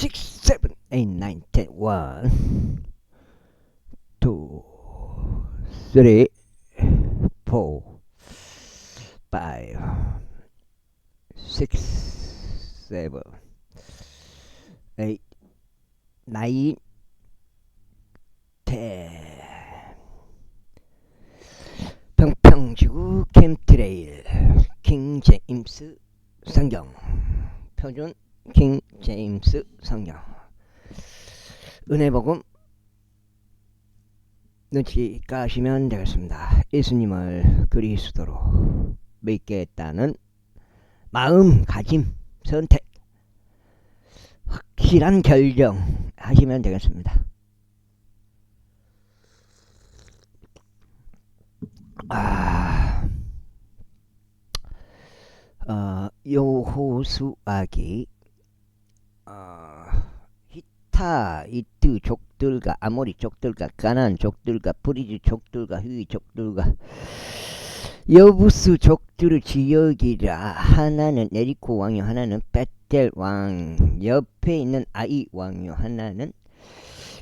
6, 7, 8, 9, 10. 1, 2, 3, 4, 5, 6, 7, 8, 9, 10. 평평지구 캠트레일 킹 제임스 성경 표준 킹 제임스 성경 은혜복음 눈치 까시면 되겠습니다. 예수님을 그리스도로 믿겠다는 마음가짐 선택 확실한 결정 하시면 되겠습니다. 여호수아기 히타 이트 족들과 아모리 족들과 가나안 족들과 브리즈 족들과 휘 족들과 여부스 족들의 지역이라 하나는 에리코 왕이요 하나는 베텔 왕 옆에 있는 아이 왕이요 하나는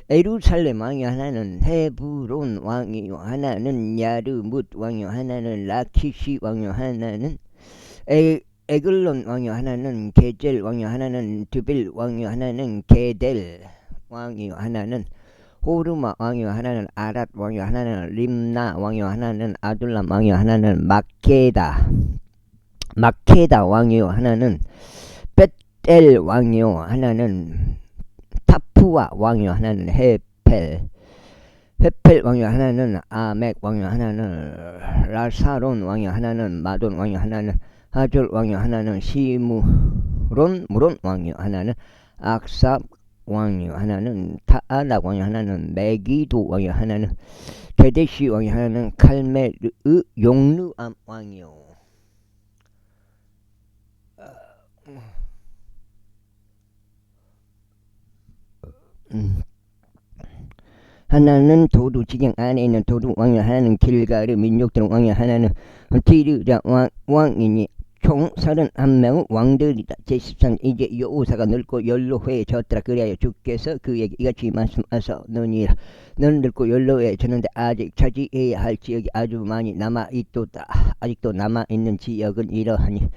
에루살렘 왕이요 하나는 헤브론 왕이요 하나는 야르뭇 왕이요 하나는 라키시 왕이요 하나는 에글론 왕이요 하나는 게젤 왕이요 하나는 드빌 왕이요 하나는 게델 왕이요 하나는 호르마 왕이요 하나는 아랏 왕이요 하나는 림나 왕이요 하나는 아둘람 왕이요 하나는 마케다 왕이요 하나는 벳엘 왕이요 하나는 타푸아 왕이요 하나는 헤펠 왕이요 하나는 아멕 왕이요 하나는 라사론 왕이요 하나는 마돈 왕이요 하나는 하졸 왕이요 하나는 시무론 왕이요 하나는 악삽 왕이요 하나는 타아낙 왕이요 하나는 메기도 왕이요 하나는 게데시 왕이요 하나는 칼메르 용르암 왕이요 하나는 도두 지경 안에 있는 도두 왕이요 하나는 길가르 민족들 왕이요 하나는 티르자 왕이니 총 31명의 왕들이다. 제13 이제 여호사가 늙고 연로해졌더라. 그리하여 주께서 그에게 이같이 말씀하셨느니라. 너는 늙고 연로해졌는데 아직 차지해야 할 지역이 아주 많이 남아있도다. 아직도 남아있는 지역은 이러하니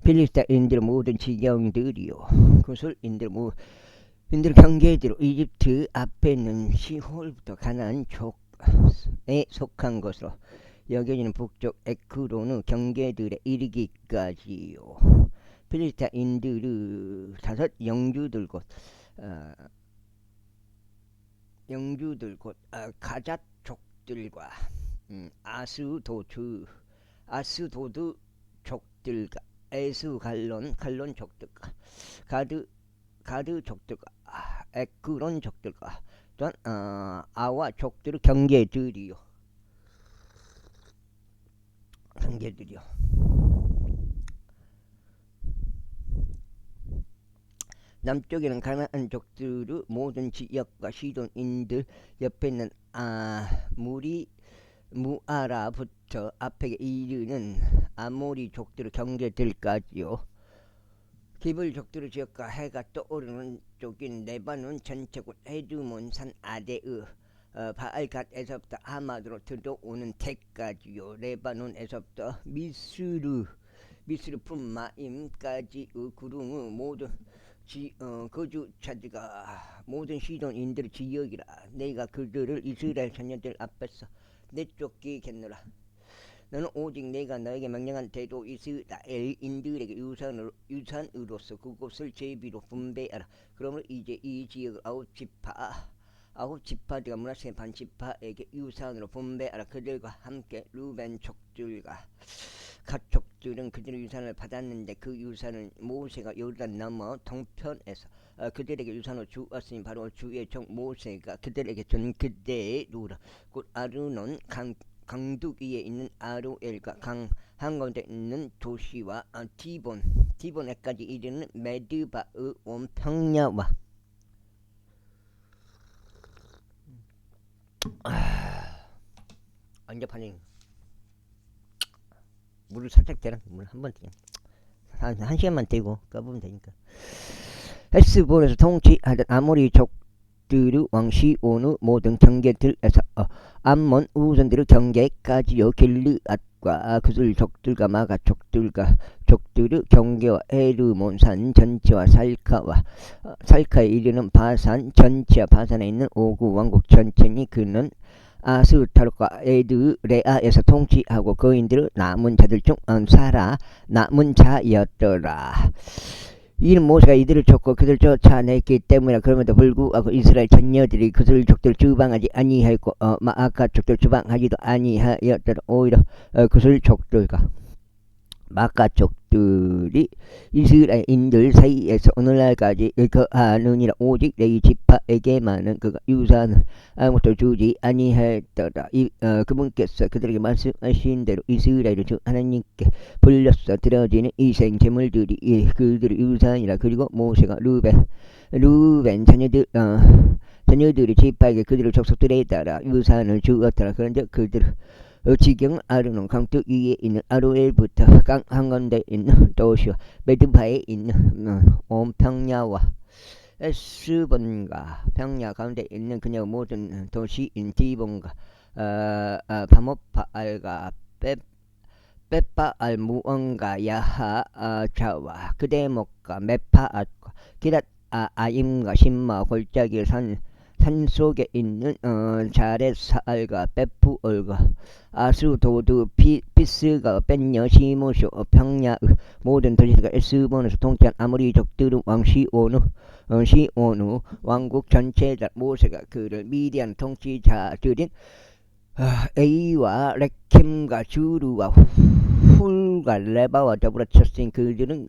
필리스타인들 모든 지경들이요 구슬인들 인들 경계대로 이집트 앞에 있는 시홀부터 가나안 족에 속한 것으로 여겨지는 북쪽 에크로는 경계들에 이르기까지요. 필리스타인들의 다섯 영주들 곧 가잣 족들과 아스도드 족들과 갈론 족들과 가드 족들과 에크론 족들과 또한 아와 족들의 경계들이요. 남쪽에는 가나안 족들의 모든 지역과 시돈인들 옆에 있는 무아라부터 앞에 이르는 아모리 족들의 경계들까지요. 기블 족들의 지역과 해가 떠오르는 쪽인 레바논 전체곳 헤드몬산 아데의 바알갓에서부터 하마드로 들어오는 데까지요. 레바논에서부터 미스르 푼마임까지의 구름의 모든 거주자들과 모든 시돈인들의 지역이라. 내가 그들을 이스라엘 자녀들 앞에서 내쫓기겠노라. 너는 오직 내가 너에게 명령한 대로 이스라엘인들에게 유산으로서 그곳을 제비로 분배하라. 그러므로 이제 이 지역을 아홉 지파들과 므낫세 반 지파에게 유산으로 분배하라. 그들과 함께 루벤 족들과 갓 족들은 그들의 유산을 받았는데 그 유산은 모세가 요르단 넘어 동편에서 그들에게 유산으로 주었으니 바로 주의 종 모세가 그들에게 준 그대로라. 곧 아르논 강둑 위에 있는 아로엘과 강 한가운데 있는 도시와 디본에까지 이르는 메드바의 온 평야와 언제판이 물을 살짝 대라. 물 한번 한 시간만 대고 까보면 되니까. 헤스본에서 통치하던 아모리 족들의 왕시 오느 모든 경계들에서 암몬 우선들의 경계까지요 길르앗과 그들 족들과 마가 족들의 경계와 에르몬산 전체와 살카에 이르는 바산 전체와 바산에 있는 오구 왕국 전체니 그는 아스타롯과 에드레아에서 통치하고 거인들의 남은 자들 중 남은 자였더라. 이는 모세가 이들을 쫓고 그들을 쫓아냈기 때문에 그럼에도 불구하고 이스라엘 자녀들이 그들 족들을 주방하지 아니하였고 마아카 족들을 주방하지도 아니하였더라. 오히려 그들 족들과 마카 족들이 이스라엘인들 사이에서 오늘날까지 거하느니라. 오직 레위 지파에게만은 그가 유산을 아무것도 주지 아니하였더라. 그분께서 그들에게 말씀하신 대로 이스라엘을 주 하나님께 불려서 드려지는 이생 제물들이 그들의 유산이라. 그리고 모세가 루벤 자녀들이 지파에게 그들의 족속들에 따라 유산을 주었더라. 그런데 그들의 지경 아르논 강둑 위에 있는 아로엘부터 강 한가운데 있는 도시와 메드바에 있는 온 평야와 에스본과 평야 가운데 있는 그녀 모든 도시인 디본과 바모파알과 베파알 무언가 야하자와 그대목과 메파앗과 기랏 아임과 신마 골짜기 산속에 있는 자렛사알과 베푸얼과 아스도드 피스가 벤여 시모쇼 평야의 모든 도시가 에스본에서 통치한 아모리 족들의 왕 시온의 왕국 전체다. 모세가 그를 미디안 통치자들인 에이와 레켐과 주루와 훌과 레바와 더불어 쳤으니 그들은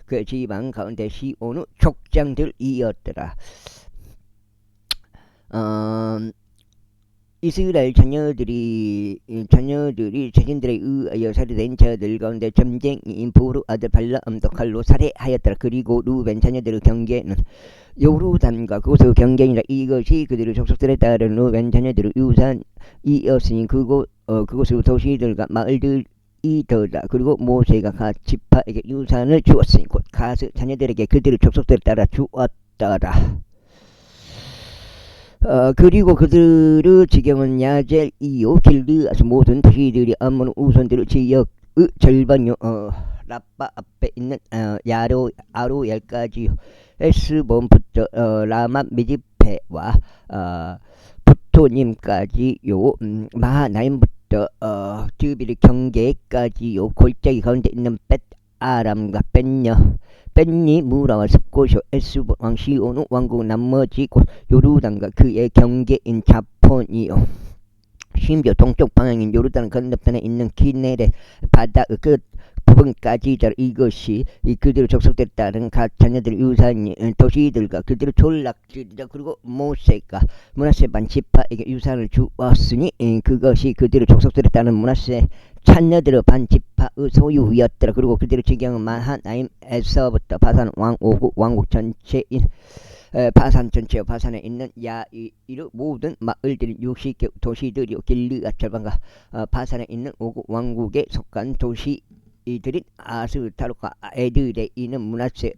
그 지방 가운데 시온의 족장들이었더라. 이스라엘 자녀들이 자신들에 의하여 살해된 자들 가운데 점쟁이인 부르 아들 발라암도 칼로 살해하였더라. 그리고 루벤 자녀들의 경계는 요르단과 그곳의 경계니라. 이것이 그들의 족속들에 따른 루벤 자녀들의 유산이었으니 그곳의 도시들과 마을들이더라. 그리고 모세가 갓 지파에게 유산을 주었으니 곧 갓의 자녀들에게 그들의 족속들에 따라 주었더라. 그리고 그들의 지경은 야젤이요 길르앗 모든 도시들이 암몬 우선들의 지역의 절반요 라빠 앞에 있는 아로엘까지요 에스본부터 라마 미지페와 부토님까지요 마하나임부터 드빌 경계까지요 골짜기 가운데 있는 벳아람과 벤니 무라와 습고쇼 에스본 왕 시온의 왕국 나머지 곧 요르단과 그의 경계인 자폰이요. 심지어 동쪽 방향인 요르단 건너편에 있는 키네렛 바다의 그 부분까지 이것이 그들의 족속들에 따른 각 자녀들의 유산이 도시들과 그들의 졸락들이라. 그리고 모세가 므낫세 반 지파에게 유산을 주었으니 그것이 그들의 족속들에 따른 므낫세 자녀들의 반 지파의 소유였더라. 그리고 그들의 지경은 마하나임에서부터 바산 왕국 전체인 바산 전체와 바산에 있는 야이르 모든 마을들인 60개 도시들이요 길르앗 절반과 바산에 있는 오구 왕국에 속한 도시들인 아스타롯과 에드레이는 므낫세의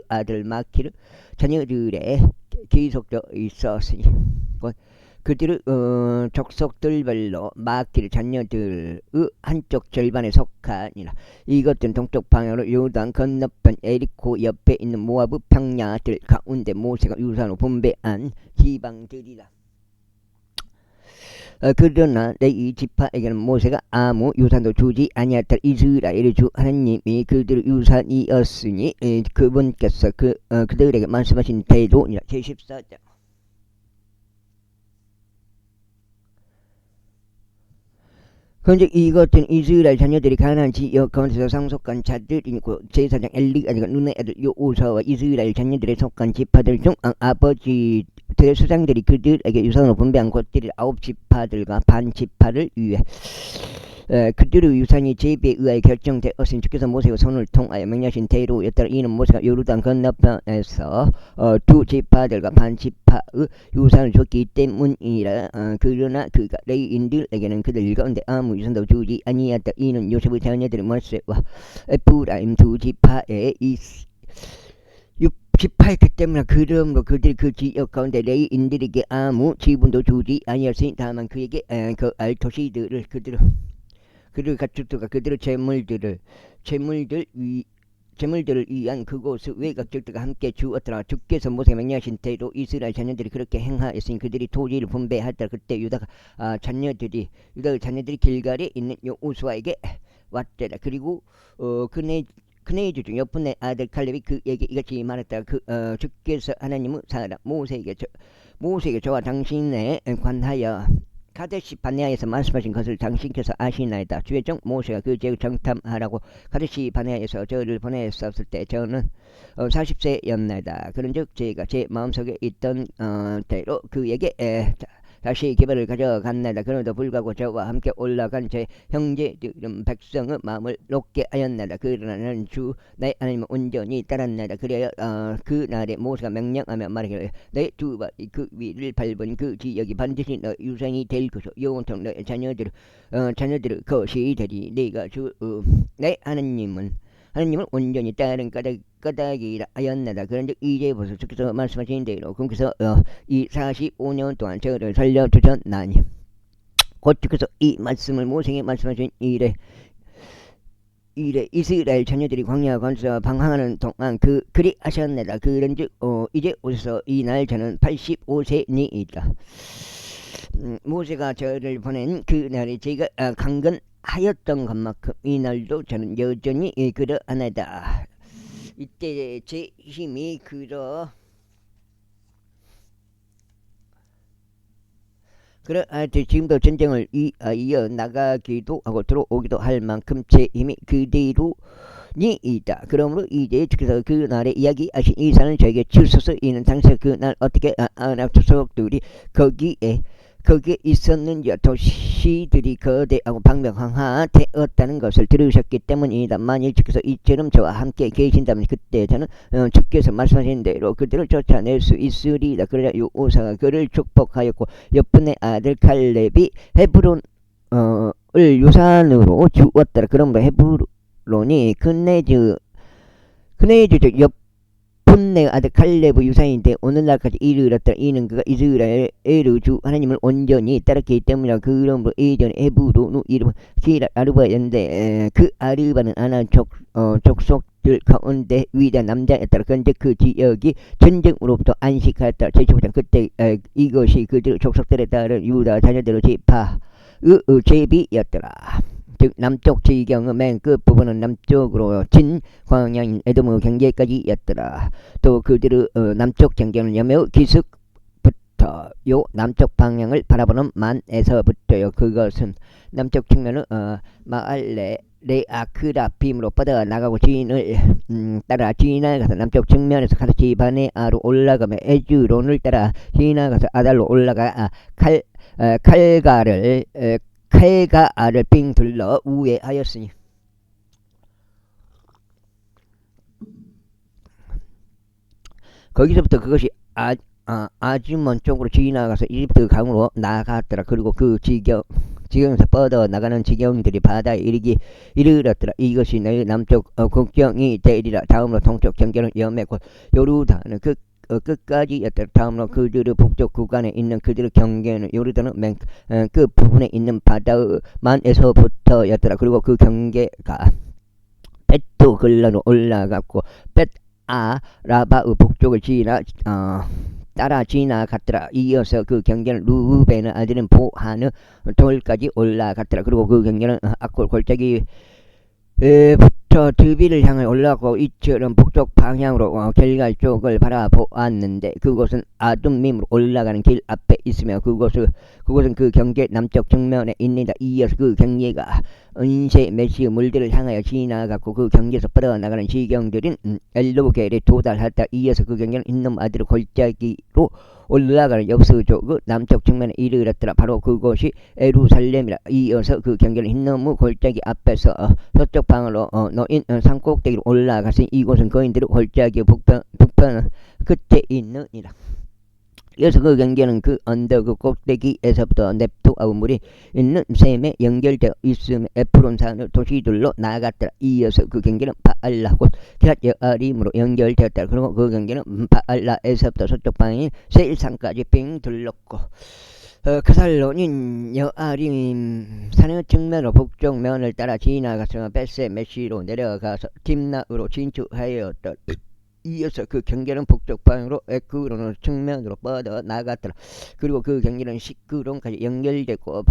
아들 마키르 자녀들의 기속되어 있었으니 그들의 족속들별로 마키르 자녀들의 한쪽 절반에 속하니라. 이것들은 동쪽 방향으로 요단 건너편 에리코 옆에 있는 모아브 평야들 가운데 모세가 유산으로 분배한 지방들이라. 그러나 레위 지파에게는 모세가 아무 유산도 주지 아니하였다. 이스라엘의 주 하나님이 그들의 유산이었으니 그분께서 그들에게 말씀하신 대로니라. 제14장. 그런데 이것은 이스라엘 자녀들이 가나안 지역 가운데서 상속한 자들이고 제사장 엘리야가 눈의 아들 요우사와 이스라엘 자녀들의 속한 지파들 중 아버지들의 수장들이 그들에게 유산으로 분배한 곳들이 9지파들과 반 지파를 위해 그들의 유산이 제비에 의하여 결정되었으니 주께서 모세와 손을 통하여 명령하신 대로였더라. 이는 모세가 요르단 건너편에서 두 지파들과 반 지파의 유산을 줬기 때문이라. 그러나 그가 레위인들에게는 그들 가운데 아무 유산도 주지 아니하였다. 이는 요셉의 자녀들의 몰세와 에프라임 두 지파의 18기 때문에 그러므로 그들이 그 지역 가운데 레이인들에게 아무 지분도 주지 아니었으니 다만 그에게 그 알토시들을 그들 가축들과 그들의 재물들을 위한 그곳의 외곽들과 함께 주었더라. 주께서 모세에게 명령하신 대로 이스라엘 자녀들이 그렇게 행하였으니 그들이 토지를 분배하였더라. 그때 유다 자녀들이 길갈에 있는 여호수아에게 왔더라. 그리고 그네 중 여분의 아들 칼렙이 그에게 이같이 말했다. 주께서 하나님의 사람 모세에게 저와 당신에 관하여 카데시 바네아에서 말씀하신 것을 당신께서 아시나이다. 주의 종 모세가 그 죄를 정탐하라고 카데시 바네아에서 저를 보내었을 때 저는 40세였나이다. 그런즉 제가 제 마음속에 있던 대로 그에게 다시 기별을 가져갔나이다. 그럼에도 불구하고 저와 함께 올라간 제 형제들은 백성의 마음을 높게 하였나이다. 그러나 나는 주 나의 하나님을 온전히 따랐나이다. 그래야 그 날에 모세가 명령하며 말하기를 내 두 발이 그 위를 밟은 그 지역이 반드시 너의 유산이 될 것이요 영원토록 너의 자녀들의 것이 되리. 내가 내 하나님을 온전히 따른 까닭이라 하였나이다. 그런즉 이제 보소. 주께서 말씀하신 대로 그께서 이 45년 동안 저를 살려주셨나니 곧 주께서 이 말씀을 모세에게 말씀하신 이래 이스라엘 자녀들이 광야 가운데서 방황하는 동안 그리 하셨나이다. 그런즉 이제 오셔서 이 날 저는 85세니이다. 모세가 저를 보낸 그 날에 제가 강건하였던 것만큼 이 날도 저는 여전히 그러하나이다. 이때 제 힘이 지금도 전쟁을 이어 나가기도 하고 들어오기도 할 만큼 제 힘이 그대로니이다. 그러므로 이제 주께서 그 날에 이야기하신 이 산을 저에게 주소서. 이는 당시 그 날 어떻게 아낙 족속들이 거기에 있었는지 도시들이 거대하고 방명하되었다는 것을 들으셨기 때문이다. 만일 주께서 이처럼 저와 함께 계신다면 그때 저는 주께서 말씀하신 대로 그들을 쫓아낼 수 있으리다. 그러자 여호사가 그를 축복하였고 여분의 아들 칼렙이 헤브론을 유산으로 주었더라. 그러므로 헤브론이 그네즈 분내 아들 칼렙의 유산인데 오늘날까지 이르렀더라. 이는 그가 이스라엘의 주 하나님을 온전히 따랐기 때문이라. 그러므로 예전에 헤브론의 이름은 기라 아르바였는데 그 아르바는 아낙 족속들 가운데 위대한 남자였더라. 그런데 그 지역이 전쟁으로부터 안식하였더라. 제15장 그때 이것이 그들 족속들에 따른 유다 자녀들의 제비였더라. 즉 남쪽 지경의 맨 끝부분은 남쪽으로 진 광야인 에돔의 경계까지였더라. 또 그들의 남쪽 경계는 여매우 기슭부터 요 남쪽 방향을 바라보는 만에서부터요. 그것은 남쪽 측면은 마알레 레아크라빔으로 뻗어나가고 진을 따라 지나가서 남쪽 측면에서 카르치 바네아로 올라가며 에즈론을 따라 지나가서 아달로 올라가 칼가를 빙 둘러 우회하였으니 거기서부터 그것이 아즈몬 쪽으로 지나가서 이집트 강으로 나갔더라. 그리고 그 지경에서 뻗어 나가는 지경들이 바다에 이르렀더라. 이것이 너희 남쪽 국경이 되리라. 다음으로 동쪽 경계는 여매 곧 요르단은 끝까지였더라. 다음으로 그들의 북쪽 구간에 있는 그들의 경계는 요르단의 맨 끝부분에 있는 바다의 만에서부터였더라. 그리고 그 경계가 벳도 글라로 올라갔고 벳아라바의 북쪽을 따라 지나갔더라. 이어서 그 경계는 루벤의 아들은 보하는 돌까지 올라갔더라. 그리고 그 경계는 아골 골짜기 부터 드비를 향해 올라가고 이처럼 북쪽 방향으로 길갈 쪽을 바라보았는데 그곳은 아둠밈으로 올라가는 길 앞에 있으며 그곳은 그 경계 남쪽 측면에 있는다. 이어서 그 경계가 은세 메시의 물들을 향하여 지나갔고 그 경계에서 뻗어나가는 지경들은 엘로겔에 도달했다. 이어서 그 경계는 인놈 아들의 골짜기로 올라가는 여부수족의 남쪽 측면에 이르렀더라. 바로 그곳이 에루살렘이라. 이어서 그 경계는 흰나무 골짜기 앞에서 서쪽 방으로 놓인 산꼭대기로 올라갔으니 이곳은 거인들의 골짜기의 북편 끝에 있느니라. 그래서 그 경계는 그 언덕 그 꼭대기에서부터 넵투하고 물이 있는 셈에 연결되어 있으며 에프론산의 도시들로 나아갔더라. 이어서 그 경계는 바알라 곧 기랏 여아림으로 연결되었다. 그리고 그 경계는 바알라에서부터 서쪽 방향인 세일산까지 빙 둘렀고 그살로닌 여아림 산의 측면으로 북쪽 면을 따라 지나가서 베세 메시로 내려가서 tim나으로 진출하였다. 이어서 그 경계는 북쪽 방향으로 에크론 측면으로 뻗어 나갔더라. 그리고 그 경계는 시크론까지 연결됐고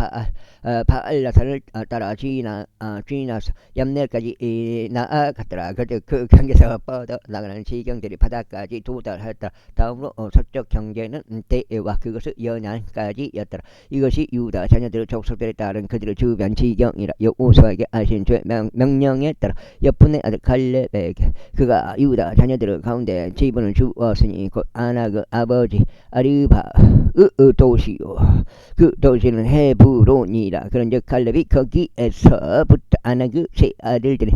바알라산을 따라 지나서 얌넬까지 나아갔더라. 그때 그 경계에서 뻗어 나가는 지경들이 바다까지 도달했더라. 다음으로 서쪽 경계는 대에와 그것의 연안까지였더라. 이것이 유다 자녀들의 족속들에 따른 그들의 주변 지경이라. 여호수아에게 하신 죄 명령에 따라 여분의 아들 갈렙에게 그가 유다 자녀들의 가운데 지분을 주었으니 곧 아낙의 아버지 아르바의 도시요 그 도시는 헤브론이라. 그런즉 갈렙이 거기에서부터 아낙의 세 아들들이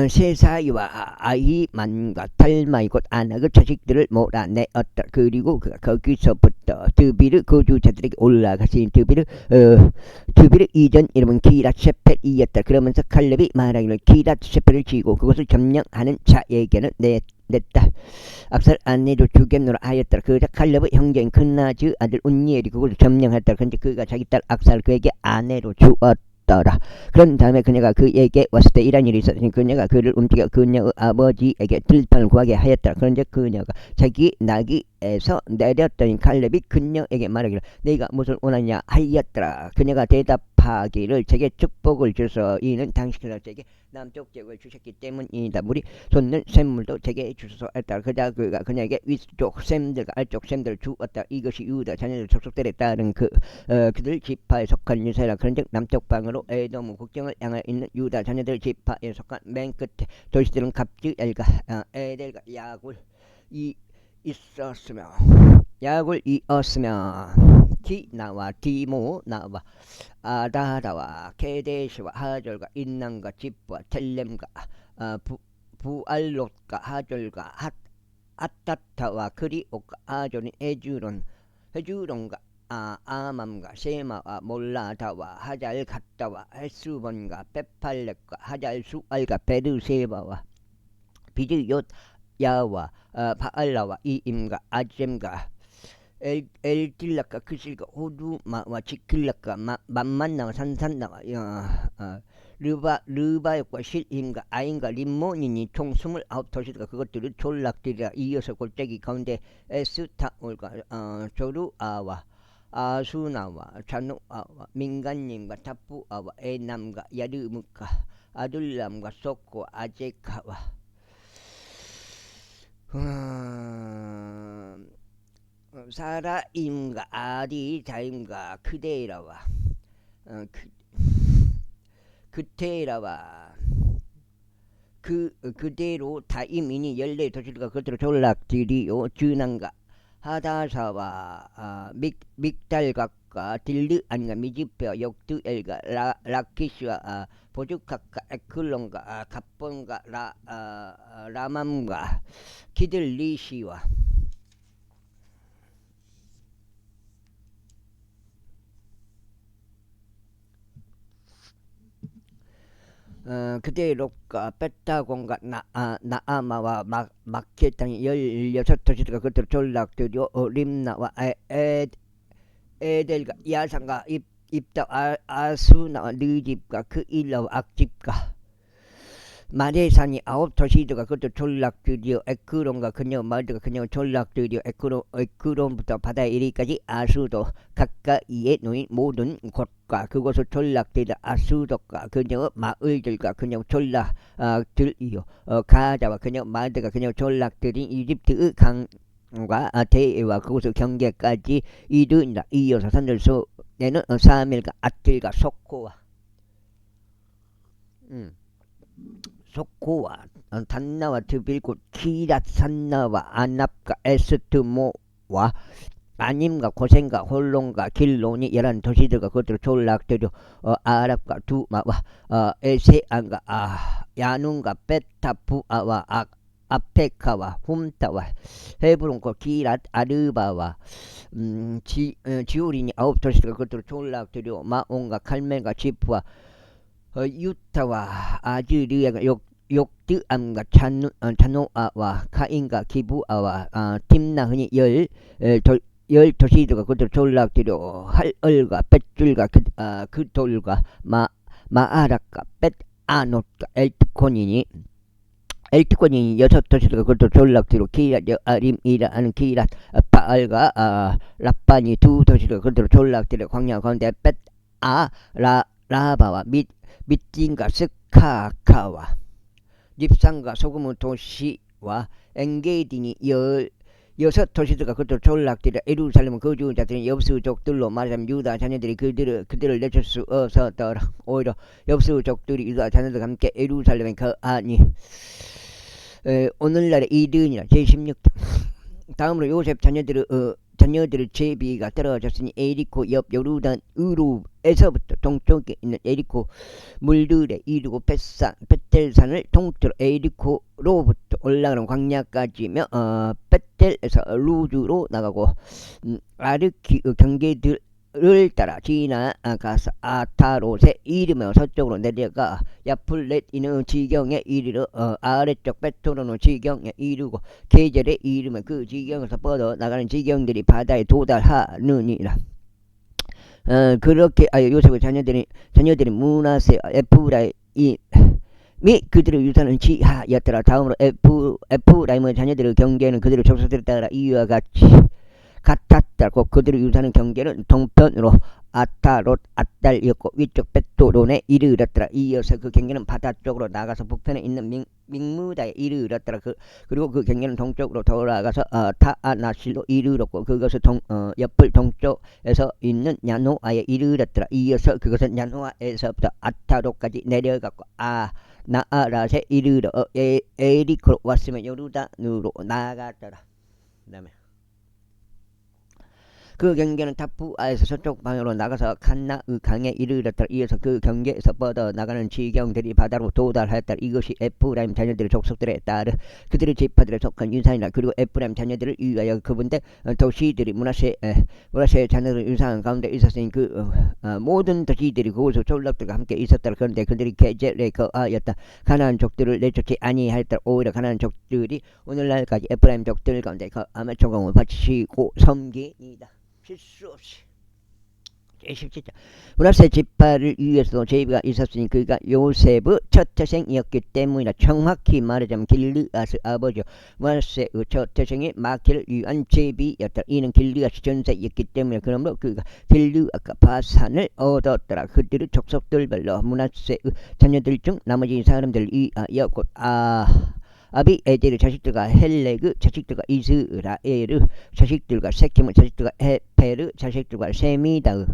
세사이와 아히만과 탈마이 곧 아낙의 자식들을 몰아내었다. 그리고 그가 거기서부터 드비르 거주자들에게 올라가신 드비르 이전 이름은 기랏세펠이었다. 그러면서 칼렙이 말하기를 기랏세펠을 지고 그것을 점령하는 자에게는 냈다. 악살 아내도 주겠노라 하였더라. 그러자 칼렙의 형제인 큰나즈 아들 운니엘이 그것을 점령했다. 그런데 그가 자기 딸 악살 그에게 아내로 주었다. 그런 다음에 그녀가 그에게 왔을 때 이런 일이 있었으니 그녀가 그를 움직여 그녀의 아버지에게 들판을 구하게 하였더라. 그런데 그녀가 자기 나귀에서 내렸더니 칼렙이 그녀에게 말하기를 네가 무엇을 원하냐 하였더라. 그녀가 대답하기를 제게 축복을 주소서. 이는 당신께서 제게 남쪽 지역을 주셨기 때문이다. 물이 솟는 샘물도 제게 주소서 했더라. 그자 그가 그녀에게 위쪽 샘들과 아래쪽 샘들을 주었다. 이것이 유다 자녀들 족속들에 따른 그들 지파에 속한 유세라. 그런즉 남쪽 방으로 에돔 국경을 향하여 있는 유다 자녀들 지파에 속한 맨 끝에 도시들은 갑즈엘과 에델과 야굴이 있었으며 디나와 디모나와 아다다와 케데시와 하졸과 인난과 집과 텔렘과 부알롯과 하졸과 아타타와 그리오과 아졸인 헤주론과 아맘과 세마와 몰라다와 하잘갓다와 헬수본과 베팔렉과 하잘수알과 베르세바와 비드옅 야와 바알라와 이임과 아젬과 엘딜락과 크실과 호두마와 지클락과 만만나와 산산나와 르바역과 실임과 아인과 림몬이니 총 29도시가 그것들을 졸락들이라. 이어서 골짜기 가운데 에스타올과 조루아와 아수나와 자누아와 민간님과 타푸아와 에남과 야르무카 아둘람과 소코 아제카와 사라임과 아디자임과 크데라와 그테라와 그대로 다임이니 14도시가 그것으로 졸락들이요. 준한과 하다사와 믹달각과 딜르안과 미지페와 역두엘과 라키시와 보주카과 에클론과 갑본과 라맘과 키들리시와 그대로가 베타곤과 나아마와 마켓 땅이 16도시가 그것으로 졸락들이요. 림나와 에델과 야산과 입다 아수나와 느집과 그 일라와 악집과 마레산이 9도시가 그것도 졸락들이요. 에크론과 그녀 마을들과 그녀 졸락들이요. 에크론부터 바다에 이르기까지 아수도 가까이에 놓인 모든 곳과 그곳을 졸락들이다. 아수도과 그녀 마을들과 그녀 졸락들이요. 가자와 그녀 마을들과 그녀 졸락들인 이집트의 강과 대에와 그곳의 경계까지 이르니라. 이어서 산들 소에는 사멜과 아틀과 소코와 소코와 단나와 드빌고 키랏산나와 아납과 에스트모와 아님과 고센과 홀론과 길론이 11도시들과 그것들을 졸락들여 아랍과 두마와 에세안과 야눈과 베타푸아와 아페카와 훔타와 헤브론과 기랏 아르바와 지오린이 9도시가 그것으로 졸락들여 마온과 칼멜과 지프와 유타와 아즈르야가 욕드암과 자노아와 카인과 기부아와 팀나흔이 열 도시들과 그것으로 졸락들여 할얼과 뱃줄과 그돌과 마아락과 뱃아노트가 엘트코니 6도시가 그것도 졸락들어 기랏 아림이라는 기랏 바알과 라반이 2도시가 그것도 졸락들어 광야 가운데 라바와 밑진과 스카카와 닙산과 소금의 도시와 엔게딘이 6도시들과 그것도 졸락들어 예루살렘 거주자들은 엽수족들로 말하자면 유다 자녀들이 그들을 내줄 수 없었더라. 오히려 엽수족들이 유다 자녀들과 함께 예루살렘에 거하니 오늘날의 이든이라 제16장. 다음으로 요셉 자녀들의 제비가 떨어졌으니 에리코 옆 요르단 으루에서부터 동쪽에 있는 에리코 물들에 이르고 벳델산을 동쪽으로 에리코로부터 올라가는 광야까지며 벳델에서 루즈로 나가고 아르키 경계들을 따라 지나가서 이르며 서쪽으로 내려가 야플렛 이는 지경에 이르러 아래쪽 베토로노 지경에 이르고 계절에 이르며 그 지경에서 뻗어 나가는 지경들이 바다에 도달하느니라. 그렇게 요셉의 자녀들이 문하세 에프라임이 그들의 유산은 지하였더라. 다음으로 에프라임의 자녀들의 경계는 그들의 족속들에 따라 이와 같았다고. 그들의 유산의 경계는 동편으로 아타롯 아달이었고 위쪽 베토론에 이르렀더라. 이어서 그 경계는 바다 쪽으로 나가서 북편에 있는 믹무다에 이르렀더라. 그리고 그 경계는 동쪽으로 돌아가서 타아나실로 이르렀고 그것은 옆을 동쪽에서 있는 야노아에 이르렀더라. 이어서 그것은 야노아에서부터 아타롯까지 내려갔고 나아라세 이르러 에리코로 왔으면 요르단으로 나아갔더라. 그 다음에 그 경계는 타푸아에서 서쪽 방향으로 나가서 칸나의 강에 이르렀더라. 이어서 그 경계에서 뻗어 나가는 지경들이 바다로 도달하였더라. 이것이 에프라임 자녀들의 족속들에 따라 그들의 지파들에 속한 유산이라. 그리고 에프라임 자녀들을 위하여 그분들 도시들이 문하세 자녀들의 유산 가운데 있었으니 그 모든 도시들이 그곳에 졸락들과 함께 있었더라. 그런데 그들이 게젤에 거하였다. 가나안 족들을 내쫓지 아니하였더라. 오히려 가나안 족들이 오늘날까지 에프라임 족들 가운데 거함에 조공을 바치고 섬기이다. 실수 없이. 제17장. 문하세 지파를 위해서도 제비가 있었으니 그가 요셉의 첫 태생이었기 때문이라. 정확히 말하자면 길르앗의 아버지 문하세의 첫 태생이 마키를 위한 제비였다. 이는 길르앗이 전사였기 때문에 그러므로 그가 길르앗과 바산을 얻었더라. 그들의 족속들별로 문하세의 자녀들 중 나머지 사람들을 위하여 곧 아비에델의 자식들과 헬렉의 자식들과 이스라엘의 자식들과 세겜의 자식들과 에페르 자식들과 세미다의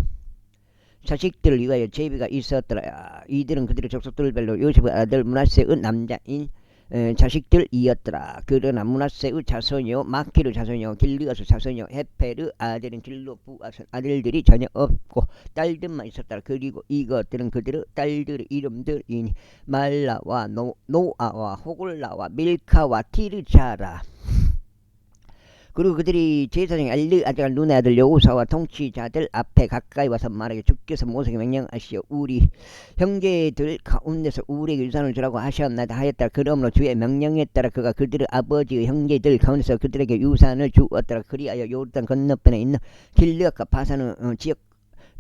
자식들을 위하여 제비가 있었더라. 이들은 그들의 족속들별로 요셉의 아들 문하세의 남자인 자식들이었더라. 그러나 문하세의 자손이요 마키르 자손이요 길르앗의 자손이요 헤페르 아들은 길로부앗은 아들들이 전혀 없고 딸들만 있었더라. 그리고 이것들은 그들의 딸들의 이름들이니 말라와 노아와 호글라와 밀카와 티르자라. 그리고 그들이 제사장 엘르아자가 눈의 아들 여호사와 통치자들 앞에 가까이 와서 말하게 주께서 모세에게 명령하시오. 우리 형제들 가운데서 우리에게 유산을 주라고 하셨나이다 하였더라. 그러므로 주의 명령에 따라 그가 그들의 아버지의 형제들 가운데서 그들에게 유산을 주었더라. 그리하여 요르단 건너편에 있는 길르앗과 바산의 지역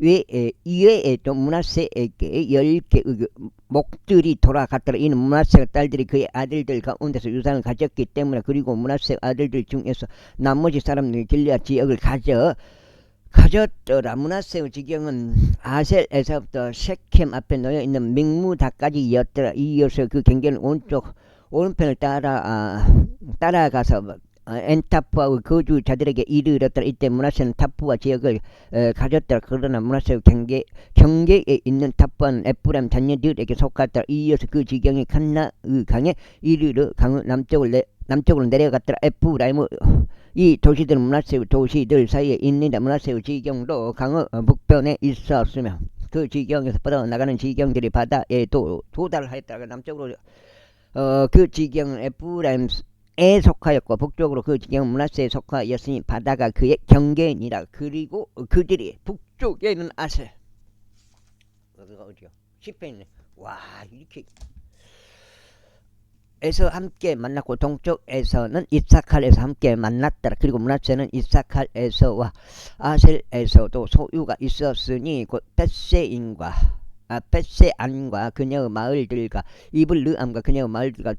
이외에 또 문하세에게 10개의 목들이 돌아갔더라. 이는 문하세의 딸들이 그의 아들들 가운데서 유산을 가졌기 때문에. 그리고 문하세의 아들들 중에서 나머지 사람들이 길르앗 지역을 가졌더라. 문하세의 지경은 아셀에서부터 셰켐 앞에 놓여있는 믹무다까지였더라. 이어서 그 경계는 오른편을 따라가서 엔타프와 거주자들에게 이르렀더라. 이때 문하세는 타푸와 지역을 가졌더라. 그러나 문하세의 경계에 있는 타푸와는 에프라임 자녀들에게 속았더라. 이어서 그 지경이 칸나의 강에 이르러 강의 남쪽으로 내려갔더라. 에프라임의 이 도시들은 문하세의 도시들 사이에 있느니라. 문하세의 지경도 강의 북편에 있었으며 그 지경에서 뻗어나가는 지경들이 바다에 도달하였더라. 남쪽으로 그 지경은 에프라임 속하였고 북쪽으로 그 지경은 므낫세에 속하였으니 바다가 그의 경계니라. 그리고 그들이 북쪽에는 아셀 어디가 어디요? 10회 있네. 와 이렇게 에서 함께 만났고 동쪽에서는 이사칼에서 함께 만났더라. 그리고 므낫세는 이사칼에서와 아셀에서도 소유가 있었으니 곧 벳세인과 벳세안과 그녀의 마을들과 이블르암과 그녀의 마을들과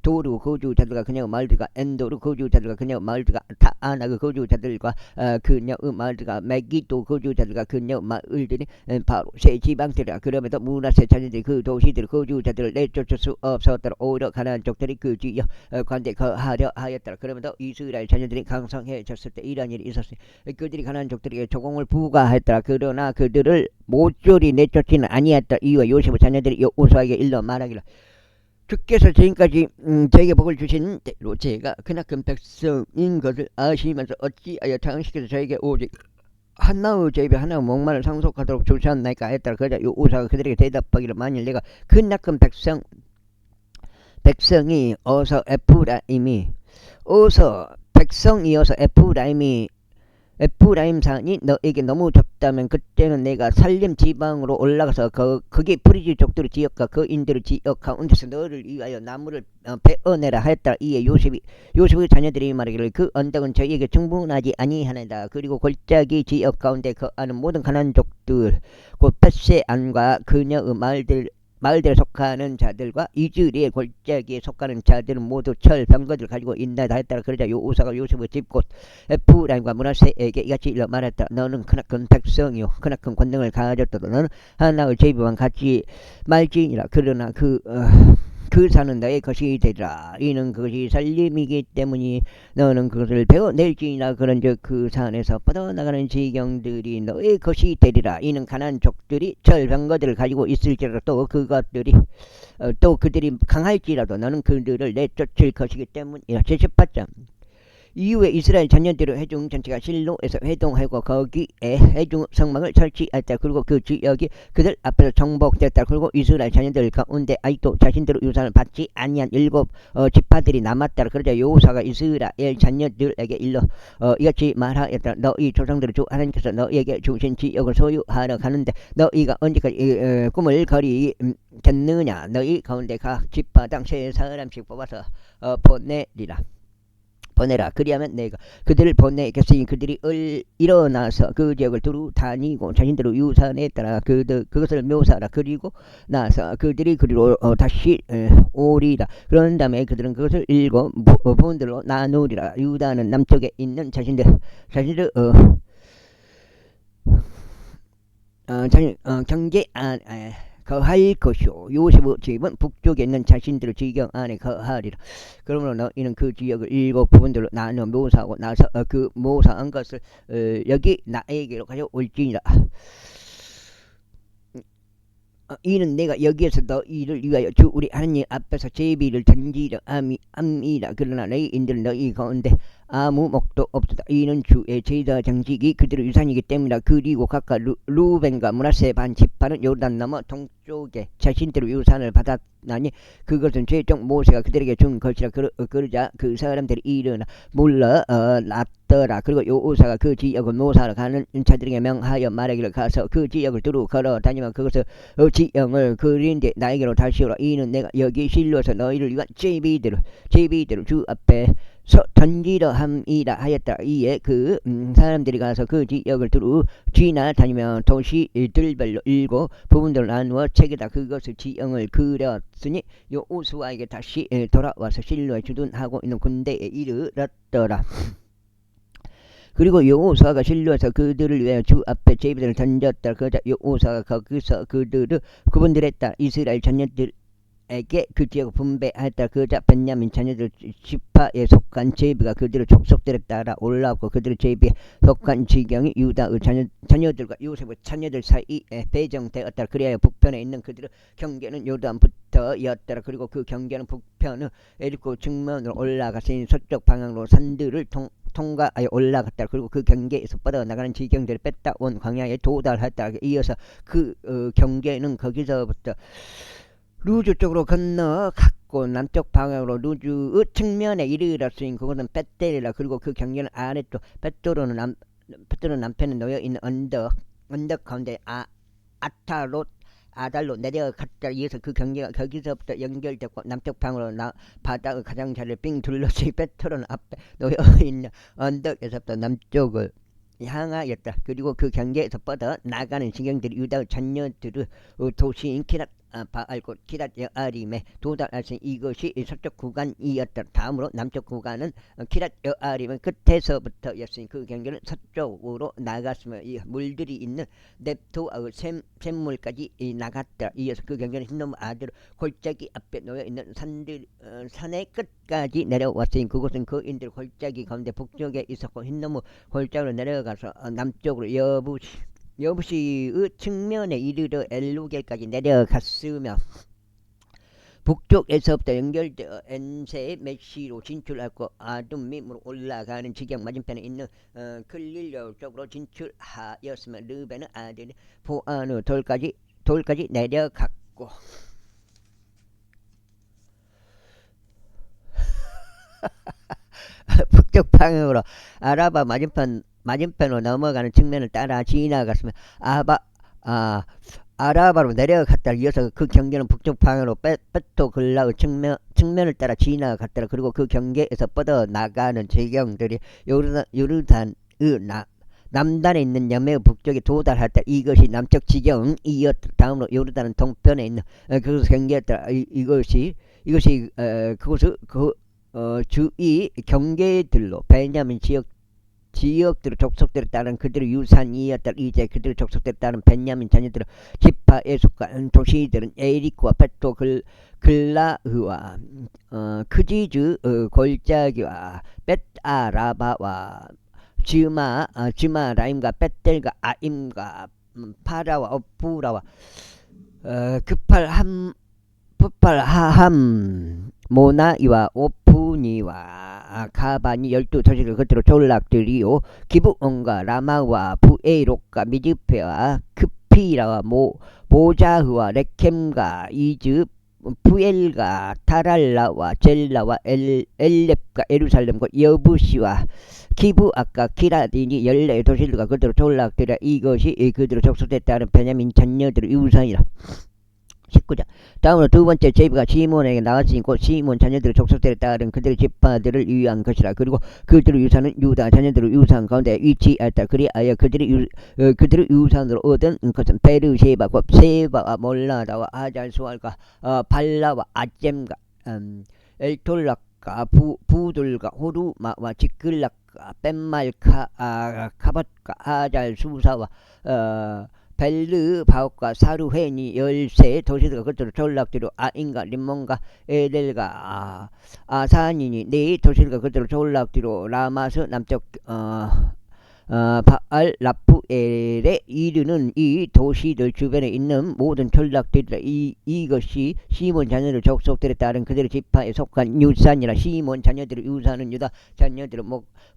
도루 거주자들과 그녀의 마을들과 엔도르 거주자들과 그녀의 마을들과 타아나 그 거주자들과 그녀의 마을들과 메기도 거주자들과 그녀의 마을들이 바로 세 지방들이라. 그럼에도 므낫세 자녀들이 그 도시들 거주자들을 내쫓을 수 없었더라. 오히려 가나안 족들이 그 지역 관대 거하려 하였더라. 그럼에도 이스라엘 자녀들이 강성해졌을 때 이러한 일이 있었으니 그들이 가나안 족들에게 조공을 부과했더라. 그러나 그들을 모조리 내쫓지는 아니했다. 이유와 요셉의 자녀들이 여호수아에게 일러 말하기를 주께서 지금까지 저에게 복을 주신 대로 제가 크나큰 백성인 것을 아시면서 어찌하여 당신께서 저에게 오직 하나의 제비 하나의 목마를 상속하도록 주셨나이까 했더라. 그러자 여호수아가 그들에게 대답하기를 만일 내가 크나큰 백성이 어서 백성이어서 에프라임 산이 너에게 너무 좁다면 그때는 내가 살림 지방으로 올라가서 거기 프리지 족들의 지역과 그 인들의 지역 가운데서 너를 위하여 나무를 베어내라 하였다. 이에 요셉의 자녀들이 말하기를 그 언덕은 저희에게 충분하지 아니하나이다. 그리고 골짜기 지역 가운데 거하는 모든 가나안 족들 곧 벳세안과 그녀의 마을들에 속하는 자들과 이즈리의 골짜기에 속하는 자들은 모두 철병거들 가지고 있나이다 했더라. 그러자 여호수아가 요셉의 집 곧 에프라임과 므낫세에게 이같이 일러 말했다. 너는 크나큰 백성이요 크나큰 권능을 가졌도다. 너는 하나의 제비와 같이 말지니라. 그러나 그 산은 너의 것이 되리라. 이는 그것이 살림이기 때문이 너는 그것을 베어낼지니라. 그런즉 그 산에서 뻗어나가는 지경들이 너의 것이 되리라. 이는 가나안 족들이 철병거들을 가지고 있을지라도 또 그들이 강할지라도 너는 그들을 내쫓을 것이기 때문이라. 제18장 이후에 이스라엘 자녀들의 회중 전체가 실로에서 회동하고 거기에 회중 성막을 설치했다. 그리고 그 지역이 그들 앞에서 정복됐다. 그리고 이스라엘 자녀들 가운데 아직도 자신들의 유산을 받지 아니한 7 지파들이 남았다. 그러자 여호수아가 이스라엘 자녀들에게 일러 이같이 말하였다. 너희 조상들의 주 하나님께서 너희에게 주신 지역을 소유하러 가는데 너희가 언제까지 꿈을 거리겠느냐. 너희 가운데 각 지파당 3사람씩 뽑아서 보내라. 그리하면 내가 그들을 보내겠으니 그들이 일어나서 그 지역을 두루 다니고 자신들의 유산에 따라 그것을 묘사하라. 그리고 나서 그들이 그리로 다시 오리라. 그런 다음에 그들은 그것을 7 부분들로 나누리라. 유다는 남쪽에 있는 자신들의 경계 거할 것이요 요셉의 집은 북쪽에 있는 자신들의 지경 안에 거하리라. 그러므로 너희는 그 지역을 7 부분들로 나누어 묘사하고 나서 그 묘사한 것을 여기 나에게로 가져올지니라. 이는 내가 여기에서 너희를 위하여 주 우리 하나님 앞에서 제비를 던지려 함이라. 그러나 너희인들은 너희 가운데 아무 목도 없도다. 이는 주의 제사 장식이 그들의 유산이기 때문이다. 그리고 각각 루벤과 므낫세 반 지파는 요르단 넘어 동쪽에 자신들의 유산을 받았나니 그것은 최종 모세가 그들에게 준 것이라. 그러자 그 사람들이 일어나 몰려났더라. 그리고 여호수아가 그 지역을 묘사하러 가는 자들에게 명하여 말하기를 가서 그 지역을 두루 걸어 다니면 그것을 지형을 그린데 나에게로 다시 오라. 이는 내가 여기 실로서 너희를 위한 제비들을 주 앞에 던지려 함이라 하였다. 이에 그 사람들이 가서 그 지역을 두루 지나다니며 도시들별로 7 부분들로 나누어 책에다 그것을 지형을 그렸으니 여호수아에게 다시 돌아와서 실로에 주둔하고 있는 군대에 이르렀더라. 그리고 여호수아가 실로에서 그들을 위하여 주 앞에 제비들을 던졌다. 그러자 여호수아가 거기서 그분들의 딸 이스라엘 자녀들 에게 그 지역을 분배하였다. 그러자 벤야민 자녀들 지파에 속한 제비가 그들의 족속들에 따라 올라오고 그들의 제비에 속한 지경이 유다의 자녀들과 요셉의 자녀들 사이에 배정되었다. 그리하여 북편에 있는 그들의 경계는 요단부터였더라. 그리고 그 경계는 북편의 에리코 측면으로 올라가서 서쪽 방향으로 산들을 통과하여 올라갔다. 그리고 그 경계에서 뻗어나가는 지경들을 뺐다 온 광야에 도달했다. 이어서 그 경계는 거기서부터 루즈 쪽으로 건너 뻗고 남쪽 방향으로 루즈의 측면에 이르렀으니 그것은 뱃대리라. 그리고 그 경계는 아래쪽 뱃도로는 남편에 놓여있는 언덕 가운데 아달로 내려갔다. 이어서 그 경계가 거기서부터 연결됐고 남쪽 방으로 바다의 가장자리를 빙 둘러싸이 뱃도로는 앞에 놓여있는 언덕에서부터 남쪽을 향하였다. 그리고 그 경계에서 뻗어 나가는 지경들이 유다의 자녀들의 도시인 키랏 바알곳 키랏 여아림에 도달하신 이것이 서쪽 구간이었다. 다음으로 남쪽 구간은 키랏 여아림의 끝에서부터였으니 그 경계는 서쪽으로 나갔으며 이 물들이 있는 넵토의 샘물까지 나갔다. 이어서 그 경계는 흰놈 아들 골짜기 앞에 놓여있는 산의 끝까지 내려왔으니 그곳은 그인들 골짜기 가운데 북쪽에 있었고 흰놈의 골짜기로 내려가서 남쪽으로 여부시의 측면에 이르러 엘로겔까지 내려갔으며 북쪽에서부터 연결되어 엔세 메시로 진출하고 아둠밈으로 올라가는 지경 맞은편에 있는 글릴려 쪽으로 진출하였으며 르벤의 아들이 보아누 돌까지 내려갔고 북쪽 방향으로 아라바 맞은편으로 넘어가는 측면을 따라 지나갔으며 아라바로 내려갔다. 이어서 그 경계는 북쪽 방향으로 벳도 글라의 측면을 따라 지나갔더라. 그리고 그 경계에서 뻗어 나가는 지경들이 요르단의 남단에 있는 야매의 북쪽에 도달했다. 이것이 남쪽 지경이었다. 다음으로 요르단은 동편에 있는 그 경계였다. 이것이 그곳의 주위 경계들로 베냐민 지역들의 족속들에 따른 그들의 유산이었다. 이제 그들의 족속들에 따른 베냐민 자녀들의 지파에 속한 도시들은 에리코와 벳도 글라흐와 크지즈 골짜기와 벳아라바와 즈마라임과 벳델과 아임과 파라와 오프라와 푸팔하함 모나이와 오프니와 가바니 12도시를 겉으로 졸락들이요 기브온과 라마와 부에록과 미즈페와 크피라와 모자흐와 레켐과 이즈 푸엘과 타랄라와 젤라와 엘렙과 예루살렘과 여부시와 기브아까 키라딘이 14도시들과 겉으로 졸락들이라. 이것이 그들의 족속에 따른 베냐민 자녀들의 유산이라. 19장. 다음으로 두 번째 제비가 시몬에게 나왔으니 곧 시몬 자녀들의 족속들에 따른 그들의 지파들을 위한 것이라. 그리고 그들의 유산은 유다 자녀들의 유산 가운데 위치하였다. 그리하여 그들의 유산으로 얻은 것은 베르쉐바 곧 세바와 몰라다와 아잘수알과 발라와 아잼과 엘톨락과 부들과 호루마와 지클락과 벤말카 카밧과 아잘수사와 벨르 바옥과 사루헤니 13도시들과 그들의 졸락들로 아인과 림몬과 에델과 아산이니 4도시들과 그들의 졸락들로 라마스 남쪽 바알 라푸엘에 이르는 이 도시들 주변에 있는 모든 전락들이라. 이것이 시몬 자녀들 족속들에 따른 그들의 지파에 속한 유산이라. 시몬 자녀들의 유산은 유다 자녀들의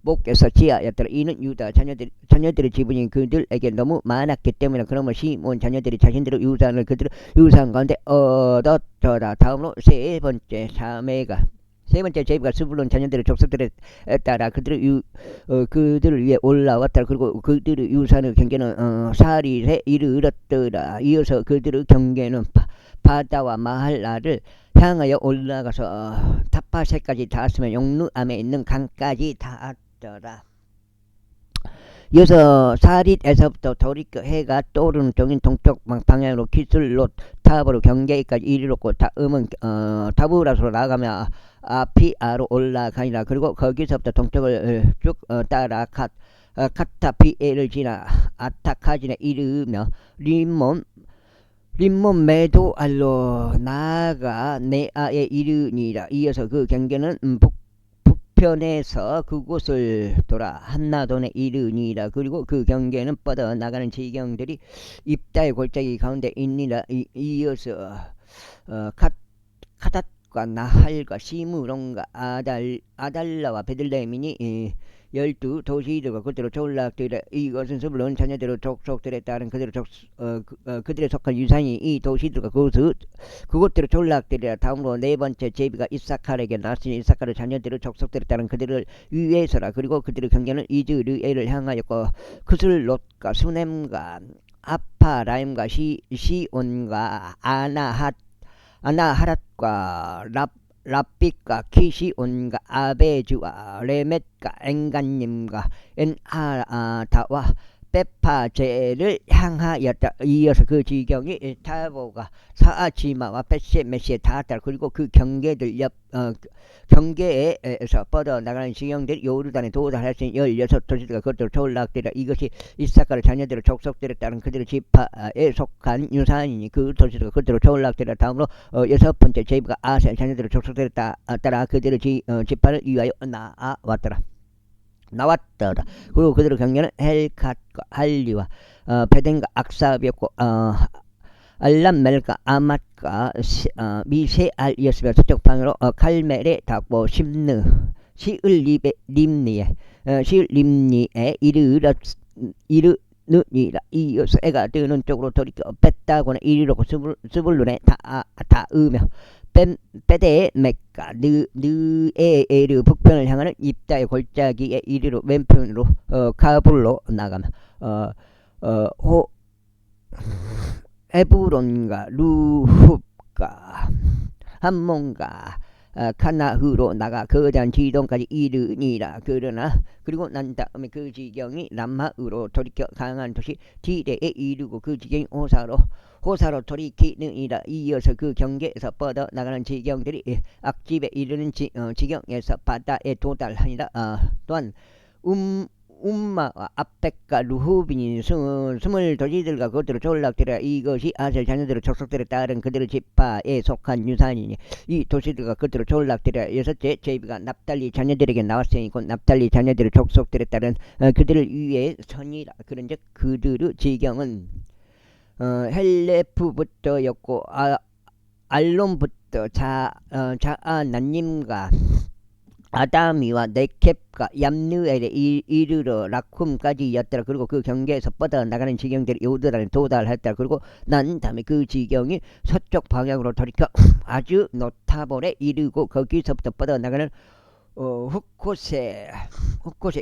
목에서 지하였더라. 이는 유다 자녀들의 지분이 그들에게 너무 많았기 때문에 그러므로 시몬 자녀들이 자신들의 유산을 그들의 유산 가운데 얻었더라. 다음으로 세 번째 제비가 스불론 자녀들의 족속들에 따라 그들을 위해 올라왔다. 그리고 그들의 유산의 경계는 사릴에 이르렀더라. 이어서 그들의 경계는 바다와 마할라를 향하여 올라가서 타파셋까지 닿았으며 용루암에 있는 강까지 닿았더라. 이어서 사릿에서부터 도리켜 해가 떠오르는 쪽인 동쪽 방향으로 키슬롯 타브로 경계까지 이르렀고 다음은 타브라스로 나가며 아피아로 올라가니라. 그리고 거기서부터 동쪽을 쭉 따라 카타피에를 지나 아타카진에 이르며 림몬 메도알로 나아가 네아에 이르니라. 이어서 그 경계는 북편에서 그곳을 돌아 한나돈에 이르니라. 그리고 그 경계는 뻗어 나가는 지경들이 입다의 골짜기 가운데 있니라. 이어서 카닷과 나할과 시므론과 아달라와 베들레헴이니 12 도시들과 그대로 전락되리라. 이것은 습을 놓은 자녀대로 족속들에 따른 그들의 속한 유산이 이 도시들과 그곳대로 전락되리라. 다음으로 네 번째 제비가 이사칼에게 나왔으니 이사칼의 자녀들의 족속들에 따른 그들을 위해서라. 그리고 그들의 경계는 이즈르엘을 향하였고 크슬롯과 수넴과 아파라임과 시온과 아나하랏과 랍빛과 키시온과 아베주와 레멧과 엔간님과 엔하다와 베파제를 향하였다. 이어서 그 지경이 타보가 사아지마와 벳세메시에 닿았다. 그리고 그 경계들 경계에서 뻗어나가는 지경들이 요르단에 도달했으니 16도시들과 그것들을 전락되라. 이것이 이사카의 자녀들의 족속들에 따른 그들의 지파에 속한 유산이니 그 도시들과 그것들을 전락되라. 다음으로 여섯 번째 제비가 아셀 자녀들의 족속들에 따라 그들의 지파를 위하여 나왔더라. 그리고 그들의 경계는 헬갓과 할리와 베덴과 악사비였고 알람멜과 아맛과 미세알이었으며 서쪽 방으로 칼멜에 닿고 심느 시을림니에 이르느니라. 이어서 애가 뜨는 쪽으로 돌이켜 뺐다고는 이리로고 스불룬에 닿으며 베데의 맥가 느에에르 북편을 향하는 입다의 골짜기에 이리로 왼편으로 가불로 나가며 에브론과 루흡과 함몬과 카나흐로 나가 거대한 지동까지 이르니라. 그리고 난 다음에 그 지경이 람마으로 돌이켜 강한 도시 디레에 이르고 그 지경이 호사로 돌이키느니라. 이어서 그 경계에서 뻗어 나가는 지경들이 악집에 이르는 지경에서 바다에 도달하니라. 또한 움마와 아펙과 루후빈이 20도시들과 그것들을 전락되리라. 이것이 아셀 자녀들의 족속들에 따른 그들의 지파에 속한 유산이니 이 도시들과 그것들을 전락되리라. 여섯째 제비가 납달리 자녀들에게 나왔으니 곧 납달리 자녀들의 족속들에 따른 그들을 위해 선이라. 그런즉 그들의 지경은 헬레프부터였고 알론부터 자아난님과 아다미와 네켑과 얌느엘에 이르러 라쿰까지였더라. 그리고 그 경계에서 뻗어나가는 지경들이 요르단에 도달했더라. 그리고 난 다음에 그 지경이 서쪽 방향으로 돌이켜 아주 노타볼에 이르고 거기서부터 뻗어나가는 훗곳에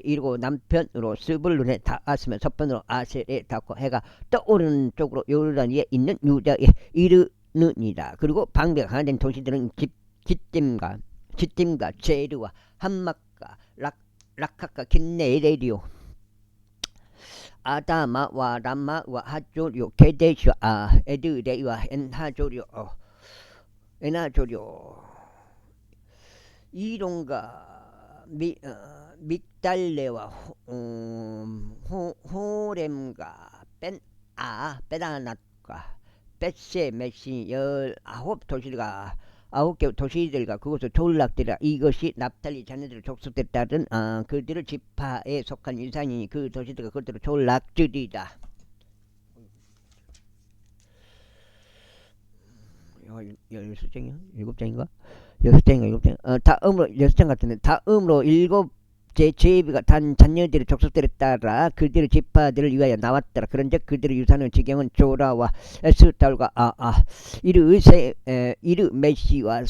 이르고 남편으로 스불룬에 닿았으며 서편으로 아셀에 닿고 해가 떠오르는 쪽으로 요르단 위에 있는 유다에 이르느니라. 그리고 방배가 강화된 도시들은 지팀과 제르와 함막과 락카과 긴네레리오 아다마와 람마와 하조리오 게데시와 에드레이와 에나조리오 이론과 믹달레와 호렘과 베다낫과 벳세메시 19도시가 9개 도시들과 그곳을 전락되리라. 이것이 납달리 자녀들의 족속에 따른 그들의 지파에 속한 유산이니 그 도시들과 그들을 전락되리라. 여섯 장이요? 일곱 장인가? 여섯 장인가 일곱 장? 다음으로 여섯 장 같은데 다음으로 일곱째 제비가 단 자녀들의 족속들에 따라 그들의 지파들을 위하여 나왔더라. 그런즉 그들의 유산의 지경은 조라와 에스달과 이르메시와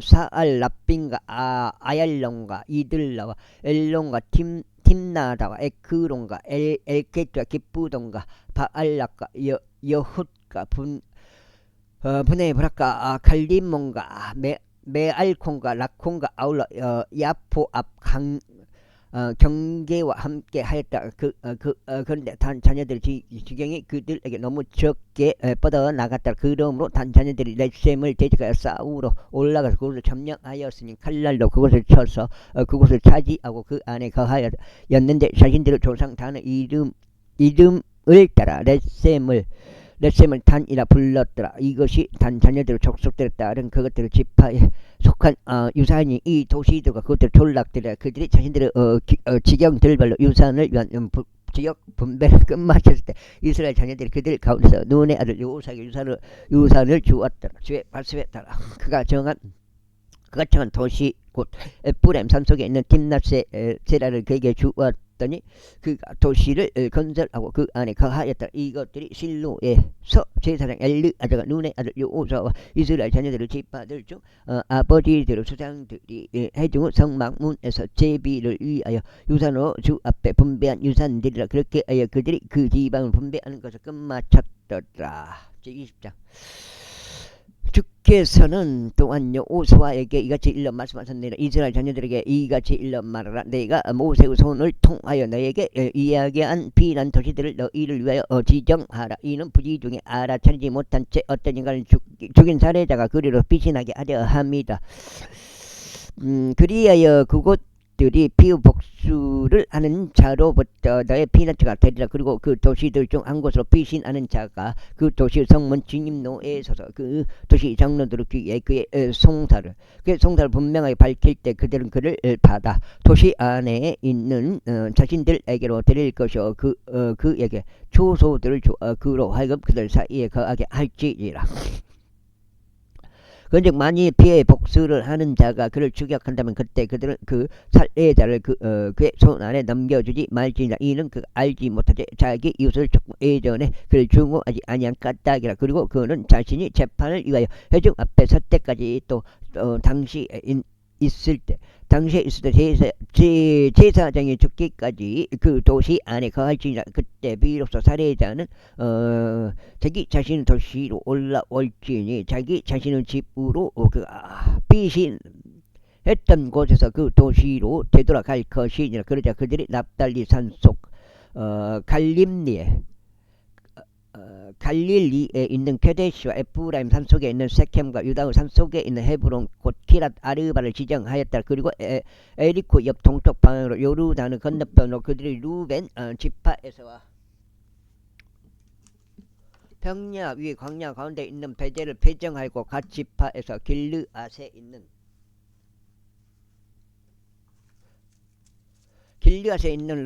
사알랍빈과 아얄론과 이들라와 엘론과 팀나다와 에크론과 엘케트와 기쁘돈과 바알락과 여훗과 분의 브라카 갈림몬과 메알콘과 라콘과 아울러 야포 앞 경계와 함께 하였다. 그런데 단 자녀들의 지경이 그들에게 너무 적게 뻗어 나갔다. 그러므로 단 자녀들이 렛셈을 대적하여 싸우러 올라가서 그것을 점령하였으니 칼날로 그것을 쳐서 그것을 차지하고 그 안에 거하였는데 자신들의 조상 단의 이름을 따라 렛셈을 단이라 불렀더라. 이것이 단 자녀들의 족속들에 따른 그것들의 지파에 속한 유산이 이 도시들과 그것들을 전락되리라. 그들이 자신들의 지경들별로 유산을 위한 지역 분배를 끝마쳤을 때 이스라엘 자녀들이 그들 가운데서 눈의 아들 요사에게 유산을 주었더라. 주의 말씀에 따라 그가 정한 도시 곧 에프라임 산속에 있는 tim낫세 세라를 그에게 주었더니 그 도시를 건설하고 그 안에 거하였다. 이것들이 실로에서 제사장 엘르아자가 눈의 아들 여호수아와 이스라엘 자녀들을 지파들 중 아버지들 수장들이 해중 성막문에서 제비를 위하여 유산으로 주 앞에 분배한 유산들이라. 그렇게 하여 그들이 그 지방을 분배하는 것을 끝마쳤더라. 제20장. 주께서는 또한 여호수아에게 이같이 일러 말씀하셨느니라. 이스라엘 자녀들에게 이같이 일러 말하라. 내가 모세의 손을 통하여 너에게 이야기한 비난 도시들을 너희를 위하여 지정하라. 이는 부지 중에 알아차리지 못한 채 어떤 인간을 죽인 살해자가 그리로 피신하게 하려 함이다. 그리하여 그곳들이 피우복수를 하는 자로부터 너의 피난처가 되리라. 그리고 그 도시들 중 한 곳으로 피신하는 자가 그 도시의 성문 진입로에 서서 그 도시 장로들의 귀에 그의 송사를 분명하게 밝힐 때 그들은 그를 받아 도시 안에 있는 자신들에게로 데릴 것이요 그에게 초소들을 주어 그로 하여금 그들 사이에 거하게 할지니라. 그런즉 만일 피해 복수를 하는 자가 그를 추격한다면 그때 그들은 그 살해자를 그의 손 안에 넘겨주지 말지니라. 이는 그 알지 못하지 자기 이웃을 조금 예전에 그를 중호하지 아니한 까닭이라. 그리고 그는 자신이 재판을 위하여 회중 앞에 설 때까지 또 당시에 있을 때 제사장이 죽기까지 그 도시 안에 거할지니라. 그때 비로소 살해자는 자기 자신의 도시로 올라올지니 자기 자신의 집으로 피신했던 곳에서 그 도시로 되돌아갈 것이니라. 그러자 그들이 납달리 산속 갈릴리에 있는 케데시와 에프라임 산속에 있는 세켐과 유다의 산속에 있는 헤브론 곧 키랏 아르바를 지정하였다. 그리고 에리코 옆 동쪽 방향으로 요르단의 건너편으로 그들이 루벤 지파에서와 평야 위 광야 가운데 있는 베델을 배정하고 갓 지파에서 길르앗에 있는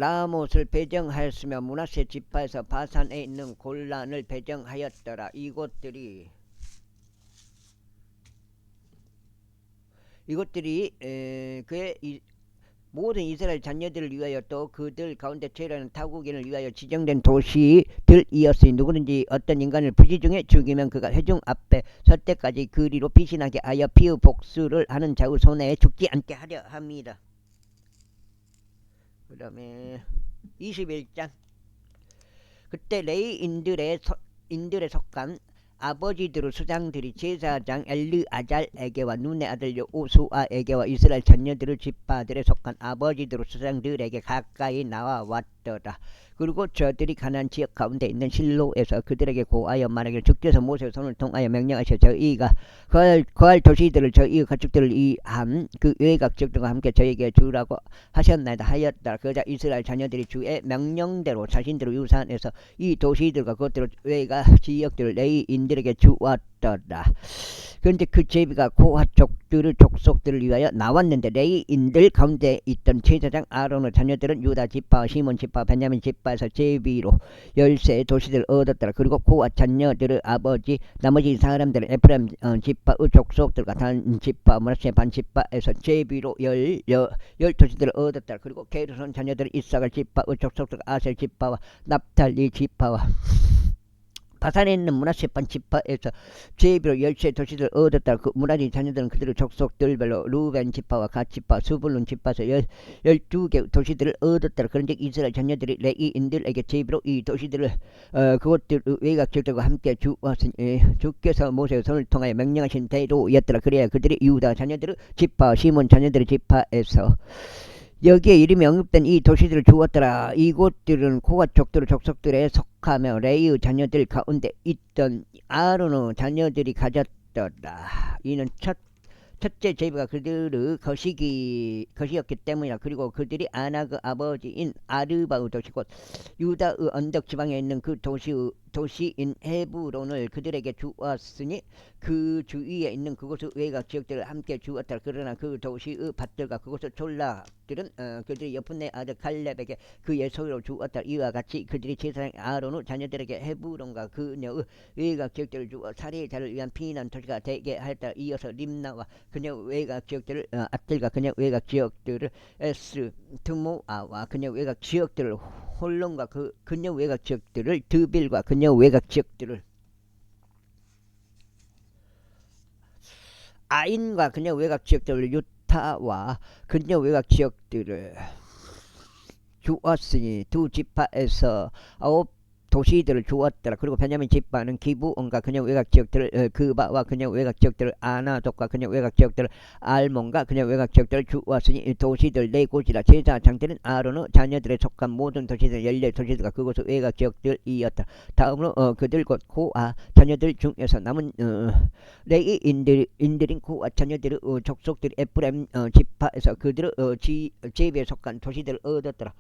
라못을 배정하였으며 므낫세 지파에서 바산에 있는 골란을 배정하였더라. 이곳들이 그의 모든 이스라엘 자녀들을 위하여 또 그들 가운데 죄라는 타국인을 위하여 지정된 도시들이었으니 누구든지 어떤 인간을 부지 중에 죽이면 그가 회중 앞에 설 때까지 그리로 피신하게 하여 피의 복수를 하는 자의 손에 죽지 않게 하려 합니다. 그 다음에 21장. 그때 레위 인들에 속한 아버지들의 수장들이 제사장 엘르아잘에게와 눈의 아들 여호수아에게와 이스라엘 자녀들의 지파들에 속한 아버지들의 수장들에게 가까이 나와 왔더라. 그리고 저들이 가나안 지역 가운데 있는 실로에서 그들에게 고하여 말하기를 주께서 모세의 손을 통하여 명령하셔 저희가 거할 도시들을 저희의 가축들을 이한 그 외곽 지역들과 함께 저에게 주라고 하셨나이다 하였다. 그러자 이스라엘 자녀들이 주의 명령대로 자신들의 유산에서 이 도시들과 그것들의 외곽 지역들을 레위인들에게 주었더라. 그런데 그 제비가 고핫 족속들을 위하여 나왔는데 레위인들 가운데 있던 제사장 아론의 자녀들은 유다 지파와 시몬 지파 베냐민 지파에서 제비로 13 도시들을 얻었더라. 그리고 고핫 자녀들의 아버지 나머지 사람들은 에프라임 지파의 족속들과 단 지파 므낫세 반 지파에서 제비로 10도시들을 얻었더라. 그리고 게르손 자녀들은 이사갈 지파의 족속들과 아셀 지파와 납달리 지파와 바산에 있는 므낫세 반 지파에서 제비로 13 도시들을 얻었다. 그 므라리 자녀들은 그들의 족속들별로 루벤 지파와 갓 지파 스불론 지파에서 12개 도시들을 얻었다. 그런즉 이스라엘 자녀들이 레위인들에게 제비로 이 도시들을 그것들 외곽 지역들과 함께 주었으니 주께서 모세의 손을 통하여 명령하신 대로였더라. 그래야 그들이 유다 자녀들의 지파 시몬 자녀들의 지파에서 여기에 이름이 언급된 이 도시들을 주었더라. 이곳들은 고핫 족속들에 속하며 레위의 자녀들 가운데 있던 아론의 자녀들이 가졌더라. 이는 첫째 제비가 그들의 것이었기 때문이라. 그리고 그들이 아낙의 아버지인 아르바의 도시 곧 유다의 언덕 지방에 있는 그 도시인 헤브론을 그들에게 주었으니 그 주위에 있는 그곳의 외곽 지역들을 함께 주었다. 그러나 그 도시의 밭들과 그곳의 졸라들은 그들이 여푼네 아들 갈렙에게 그의 소유로 주었다. 이와 같이 그들이 제사장 아론의 자녀들에게 헤브론과 그녀의 외곽 지역들을 주어 살해자를 위한 피난 도시가 되게 하였다. 이어서 림나와 그냥 외곽 지역들을 앞들과 그냥 외곽 지역들을 S 드모아와 그냥 외곽 지역들을 홀론과 그 그냥 외곽 지역들을 드빌과 그냥 외곽 지역들을 아인과 그냥 외곽 지역들을 유타와 그냥 외곽 지역들을 주었으니 두 지파에서 아홉 도시들을 주었더라. 그리고 베냐민 지파는 기브온과 그냥 외곽 지역들을 그바와 그냥 외곽 지역들을 아나독과 그냥 외곽 지역들을 알몬과 그냥 외곽 지역들을 주었으니 도시들 네 곳이라. 제사장들은 아론의 자녀들에 속한 모든 도시들 14도시들과 그곳의 외곽 지역들이었다. 다음으로 그들 곧 고아 자녀들 중에서 남은 레이인들인 고아 자녀들의 족속들이 에프라임 지파에서 그들의 지배에 속한 도시들을 얻었더라.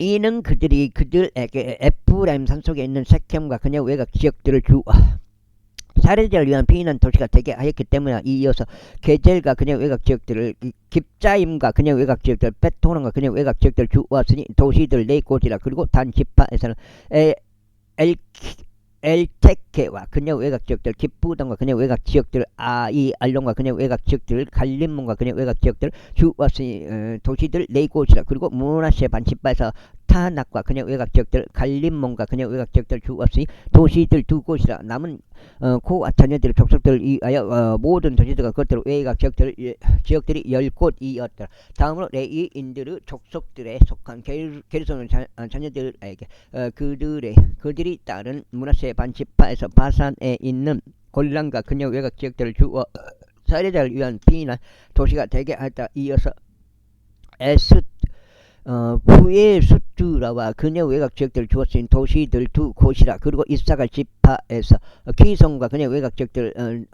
이는 그들이 그들에게 에프라임 산속에 있는 세켐과 그냥 외곽 지역들을 주어 살해자를 위한 피난 도시가 되게 하였기 때문에 이어서 게젤과 그냥 외곽 지역들을 깁자임과 그냥 외곽 지역들 베토론과 그냥 외곽 지역들을 주었으니 도시들 네 곳이라. 그리고 단 지파에서는 엘테케와 그냥 외곽 지역들 기쁘던과 그냥 외곽 지역들 아이 알론과 그냥 외곽 지역들 갈림몬과 그냥 외곽 지역들 주었으니 도시들 네 곳이라. 그리고 문하세 반지파에서 타낙과 그냥 외곽 지역들 갈림몬과 그냥 외곽 지역들 주었으니 도시들 두 곳이라. 남은 고아 자녀들의 족속들을 위하여 모든 도시들과 그것들 외곽 지역들이 10곳이었더라. 다음으로 레이인들의 족속들에 속한 게르손의 자녀들에게 그들이 따른 문하세 반지파에서 바산에 있는 골란과 그녀 외곽 지역들을 주어 살해자를 위한 피난 도시가 되게 하였다. 이어서 부에수트라와 그녀 외곽 지역들을 주었으니 도시들 두 곳이라. 그리고 이사갈 지파에서 기송과 그녀 외곽 지역들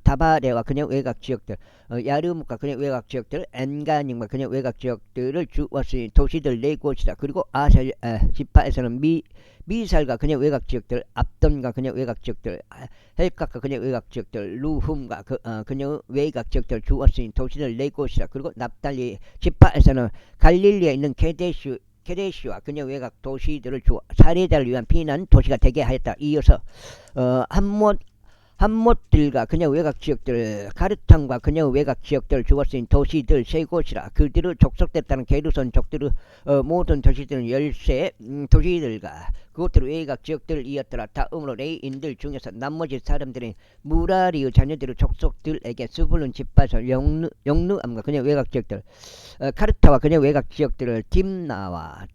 다바레와 그녀 외곽 지역들 야르묵과 그녀 외곽 지역들 엔가님과 그녀 외곽 지역들을 주었으니 도시들 네 곳이라. 그리고 아셀 지파에서는 미살과 그녀 외곽 지역들 압돈과 그녀 외곽 지역들 헬각과 그녀 외곽 지역들 루훔과 그녀 외곽 지역들 주었으니 도시들 네 곳이라. 그리고 납달리 지파에서는 갈릴리에 있는 케데시와 그녀 외곽 도시들을 주어 살해자를 위한 피난 도시가 되게 하였다. 이어서 한못들과 그녀 외곽 지역들 가르탕과 그녀 외곽 지역들 주었으니 도시들 세 곳이라. 그들의 족속에 따른 게르손 족들의 모든 도시들은 13 도시들과 그것들 외곽 지역들이었더라. 다음으로 레이인들 중에서 나머지 사람들이 무라리의 자녀들의 족속들에게 스불룬 지파에서 영누암과 그녀 외곽 지역들 카르타와 그녀 외곽 지역들을 딥나와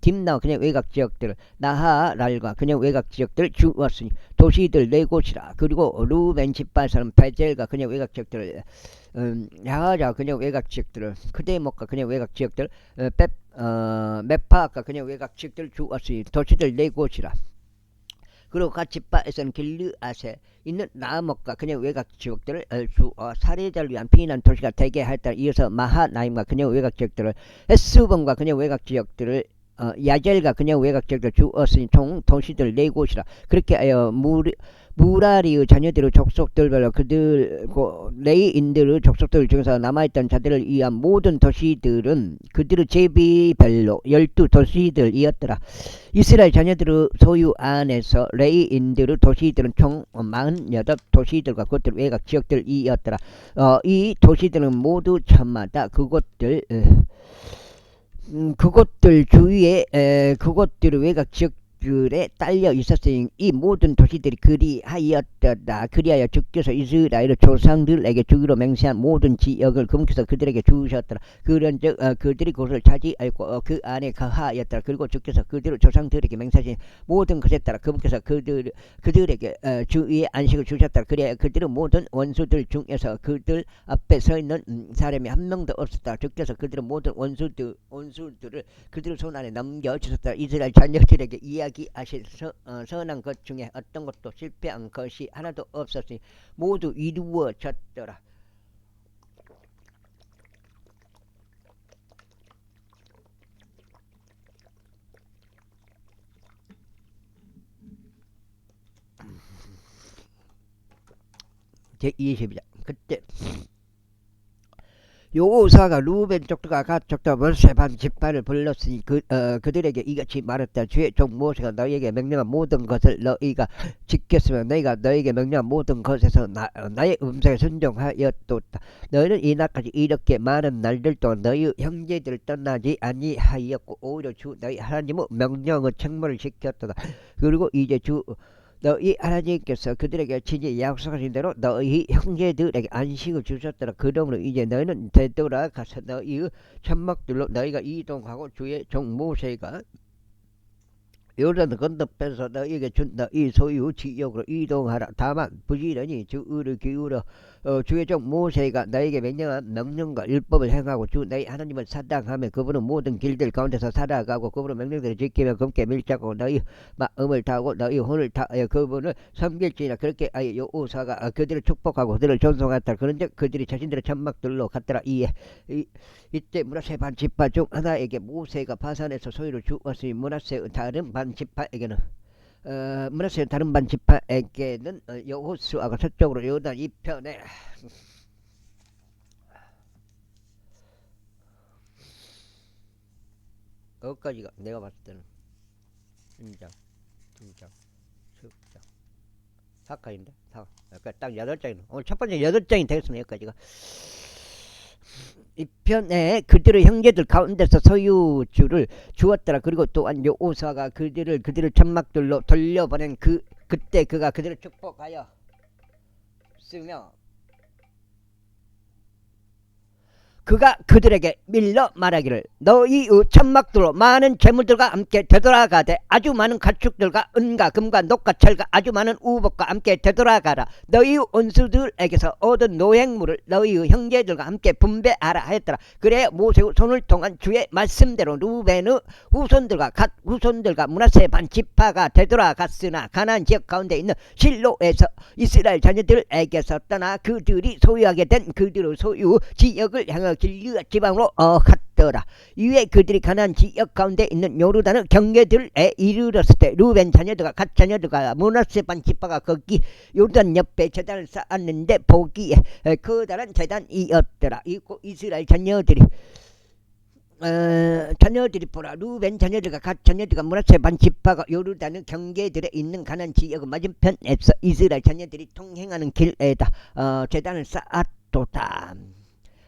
그녀 외곽 지역들을 나하랄과 그녀 외곽 지역들을 주었으니 도시들 네 곳이라. 그리고 루벤 지파에서는 베젤과 그녀 외곽 지역들을 야하자 그녀 외곽 지역들을 크데목과 그녀 외곽 지역들 메파과 그녀 외곽 지역들을 주었으니 도시들 네 곳이라. 그리고 각 지파에서는 길르앗에 있는 나목과 그녀 외곽 지역들을 주어 살해자를 위한 피난 도시가 되게 하였다. 이어서 마하나임과 그녀 외곽 지역들을 헤스본과 그녀 외곽 지역들을 야젤과 그녀 외곽 지역들 주었으니 총 도시들 네 곳이라. 그렇게 하여 무라리의 자녀들의 족속들별로 그들 레이인들의 족속들 중에서 남아있던 자들을 위한 모든 도시들은 그들의 제비별로 12도시들이었더라. 이스라엘 자녀들의 소유 안에서 레이인들의 도시들은 총 48도시들과 그것들 외곽 지역들이었더라. 이 도시들은 모두 천마다 그곳들 주위에 그곳들의 외곽 지역들에 딸려 있었으니 이 모든 도시들이 그리하였다. 그리하여 주께서 이스라엘 조상들에게 주기로 맹세한 모든 지역을 그분께서 그들에게 주셨더라. 그런즉 그들이 그것을 차지하였고 그 안에 거하였더라. 그리고 주께서 그들의 조상들에게 맹세하신 모든 것에 따라 그분께서 그들에게 주위에 안식을 주셨더라. 그래야 그들의 모든 원수들 중에서 그들 앞에 서 있는 사람이 한 명도 없었다. 주께서 그들의 모든 원수들을 그들의 손 안에 넘겨주셨다. 이스라엘 자녀들에게 이야기하실 선한 것 중에 어떤 것도 실패한 것이 하나도 없었으니 모두 이루어졌더라. 제22장. 그때 여호사가 루벤 족속과 갓 족속 몰세 반 집파를 불렀으니 그들에게 이같이 말했다. 주의 종 모세가 너희에게 명령한 모든 것을 너희가 지켰으면 너희가 너희에게 명령한 모든 것에서 나의 음성에 순종하였도다. 너희는 이날까지 이렇게 많은 날들 동안 너희 형제들을 떠나지 아니하였고 오히려 주 너희 하나님의 명령의 책무를 지켰도다. 그리고 이제 주 너희 하나님께서 그들에게 친히 약속하신 대로 너희 형제들에게 안식을 주셨더라. 그러므로 이제 너희는 되돌아가서 너희의 천막들로 너희가 이동하고 주의 종 모세가 요단을 건너편에서 너희에게 준 너희 소유 지역으로 이동하라. 다만 부지런히 주의를 기울여 주의 종 모세가 너희에게 명령한 명령과 율법을 행하고 주 너희 하나님을 사랑하며 그분은 모든 길들 가운데서 살아가고 그분의 명령들을 지키며 그분께 밀착하고 너희 마음을 다하고 너희 혼을 다하여 그분을 섬길지니라. 그렇게 아예 여호사가 그들을 축복하고 그들을 존송하였다. 그런즉 그들이 자신들의 천막들로 갔더라. 이때 므낫세 반 지파 중 하나에게 모세가 바산에서 소유를 주었으니 므낫세의 다른 반 지파에게는 므낫세의 다른 반 지파에게는 여호수아가 서쪽으로 요단 이편에 여기까지가 내가 봤을 때는 1장 2장 10장 4까지인데 딱 8장이네. 오늘 첫 번째 8장이 되겠습니다. 여기까지가 이 편에 그들의 형제들 가운데서 소유주를 주었더라. 그리고 또한 여호사가 그들을 천막들로 돌려보낸 그때 그가 그들을 축복하여 쓰며 그가 그들에게 밀러 말하기를 너희의 천막들로 많은 재물들과 함께 되돌아가되 아주 많은 가축들과 은과 금과 녹과 철과 아주 많은 우복과 함께 되돌아가라. 너희의 원수들에게서 얻은 노획물을 너희의 형제들과 함께 분배하라 하였더라. 그래 모세의 손을 통한 주의 말씀대로 루벤의 후손들과 갓 후손들과 므낫세 반 지파가 되돌아갔으나 가나안 지역 가운데 있는 실로에서 이스라엘 자녀들에게서 떠나 그들이 소유하게 된 그들의 소유 지역을 향하여 길르앗 지방으로 갔더라. 이후에 그들이 가나안 지역 가운데 있는 요르단의 경계들에 이르렀을 때 루벤 자녀들과 갓 자녀들과 므낫세 반 지파가 거기 요르단 옆에 제단을 쌓았는데 보기에 커다란 제단이었더라. 이스라엘 자녀들이 보라. 루벤 자녀들과 갓 자녀들과 므낫세 반 지파가 요르단의 경계들에 있는 가나안 지역 맞은편에서 이스라엘 자녀들이 통행하는 길에다 제단을 쌓았도다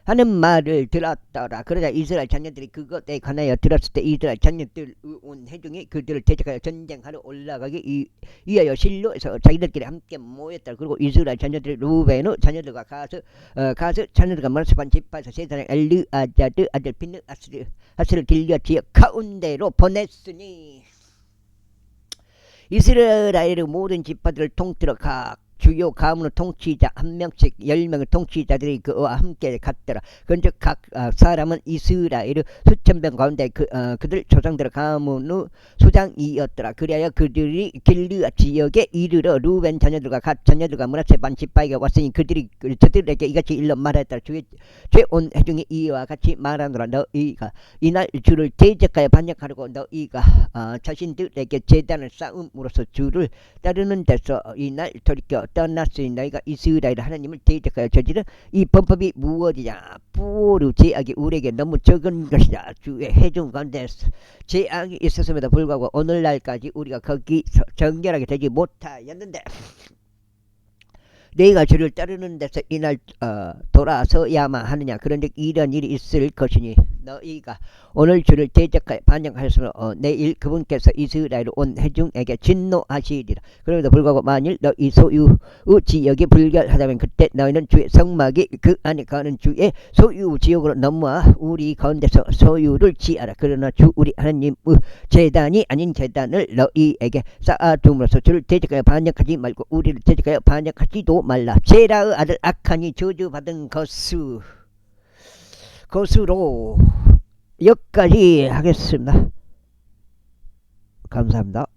하는 말을 들었더라. 그러자 이스라엘 자녀들이 그것에 관하여 들었을 때 이스라엘 자녀들 온 회중이 그들을 대적하여 전쟁하러 올라가기 위하여 실로에서 자기들끼리 함께 모였다. 그리고 이스라엘 자녀들이 루벤의 자녀들과 가스 자녀들과 므낫세 반 지파에서 세사람 엘르아자드 아들 비느하스를 길르앗 지역 가운데로 보냈으니 이스라엘의 모든 지파들을 통틀어 각 주요 가문의 통치자 한 명씩 10명의 통치자들이 그와 함께 갔더라. 그런즉 각 사람은 이스라엘의 수천 명 가운데 그들 조상들의 가문의 수장이었더라. 그리하여 그들이 길르앗 지역에 이르러 루벤 자녀들과 갓 자녀들과 므낫세 반 지파에게 왔으니 그들이 저들에게 이같이 일러 말하였더라. 죄온 회중이 이와 같이 말하노라. 너희가 이날 주를 대적하여 반역하려고 너희가 자신들에게 제단을 쌓음으로써 주를 따르는 데서 이날 돌이켜 떠났으니 너희가 이스라엘 하나님을 대적하여 저지른 이 범법이 무엇이냐. 부르 죄악이 우리에게 너무 적은 것이다. 주의 회중 가운데 죄악이 있었음에도 불구하고 오늘날까지 우리가 거기서 정결하게 되지 못하였는데 너희가 주를 따르는 데서 이날 돌아서야만 하느냐. 그런데 이런 일이 있을 것이니 너희가 오늘 주를 대적하여 반역하였으므로 내일 그분께서 이스라엘 온 회중에게 진노하시리라. 그럼에도 불구하고 만일 너희 소유 지역이 불결하다면 그때 너희는 주의 성막이 그 안에 가는 주의 소유 지역으로 넘어와 우리 가운데서 소유를 취하라. 그러나 주 우리 하나님의 제단이 아닌 제단을 너희에게 쌓아둠으로써 주를 대적하여 반역하지 말고 우리를 대적하여 반역하지도 말라. 제라의 아들 악한이 저주받은 것으로 여기까지 하겠습니다. 감사합니다.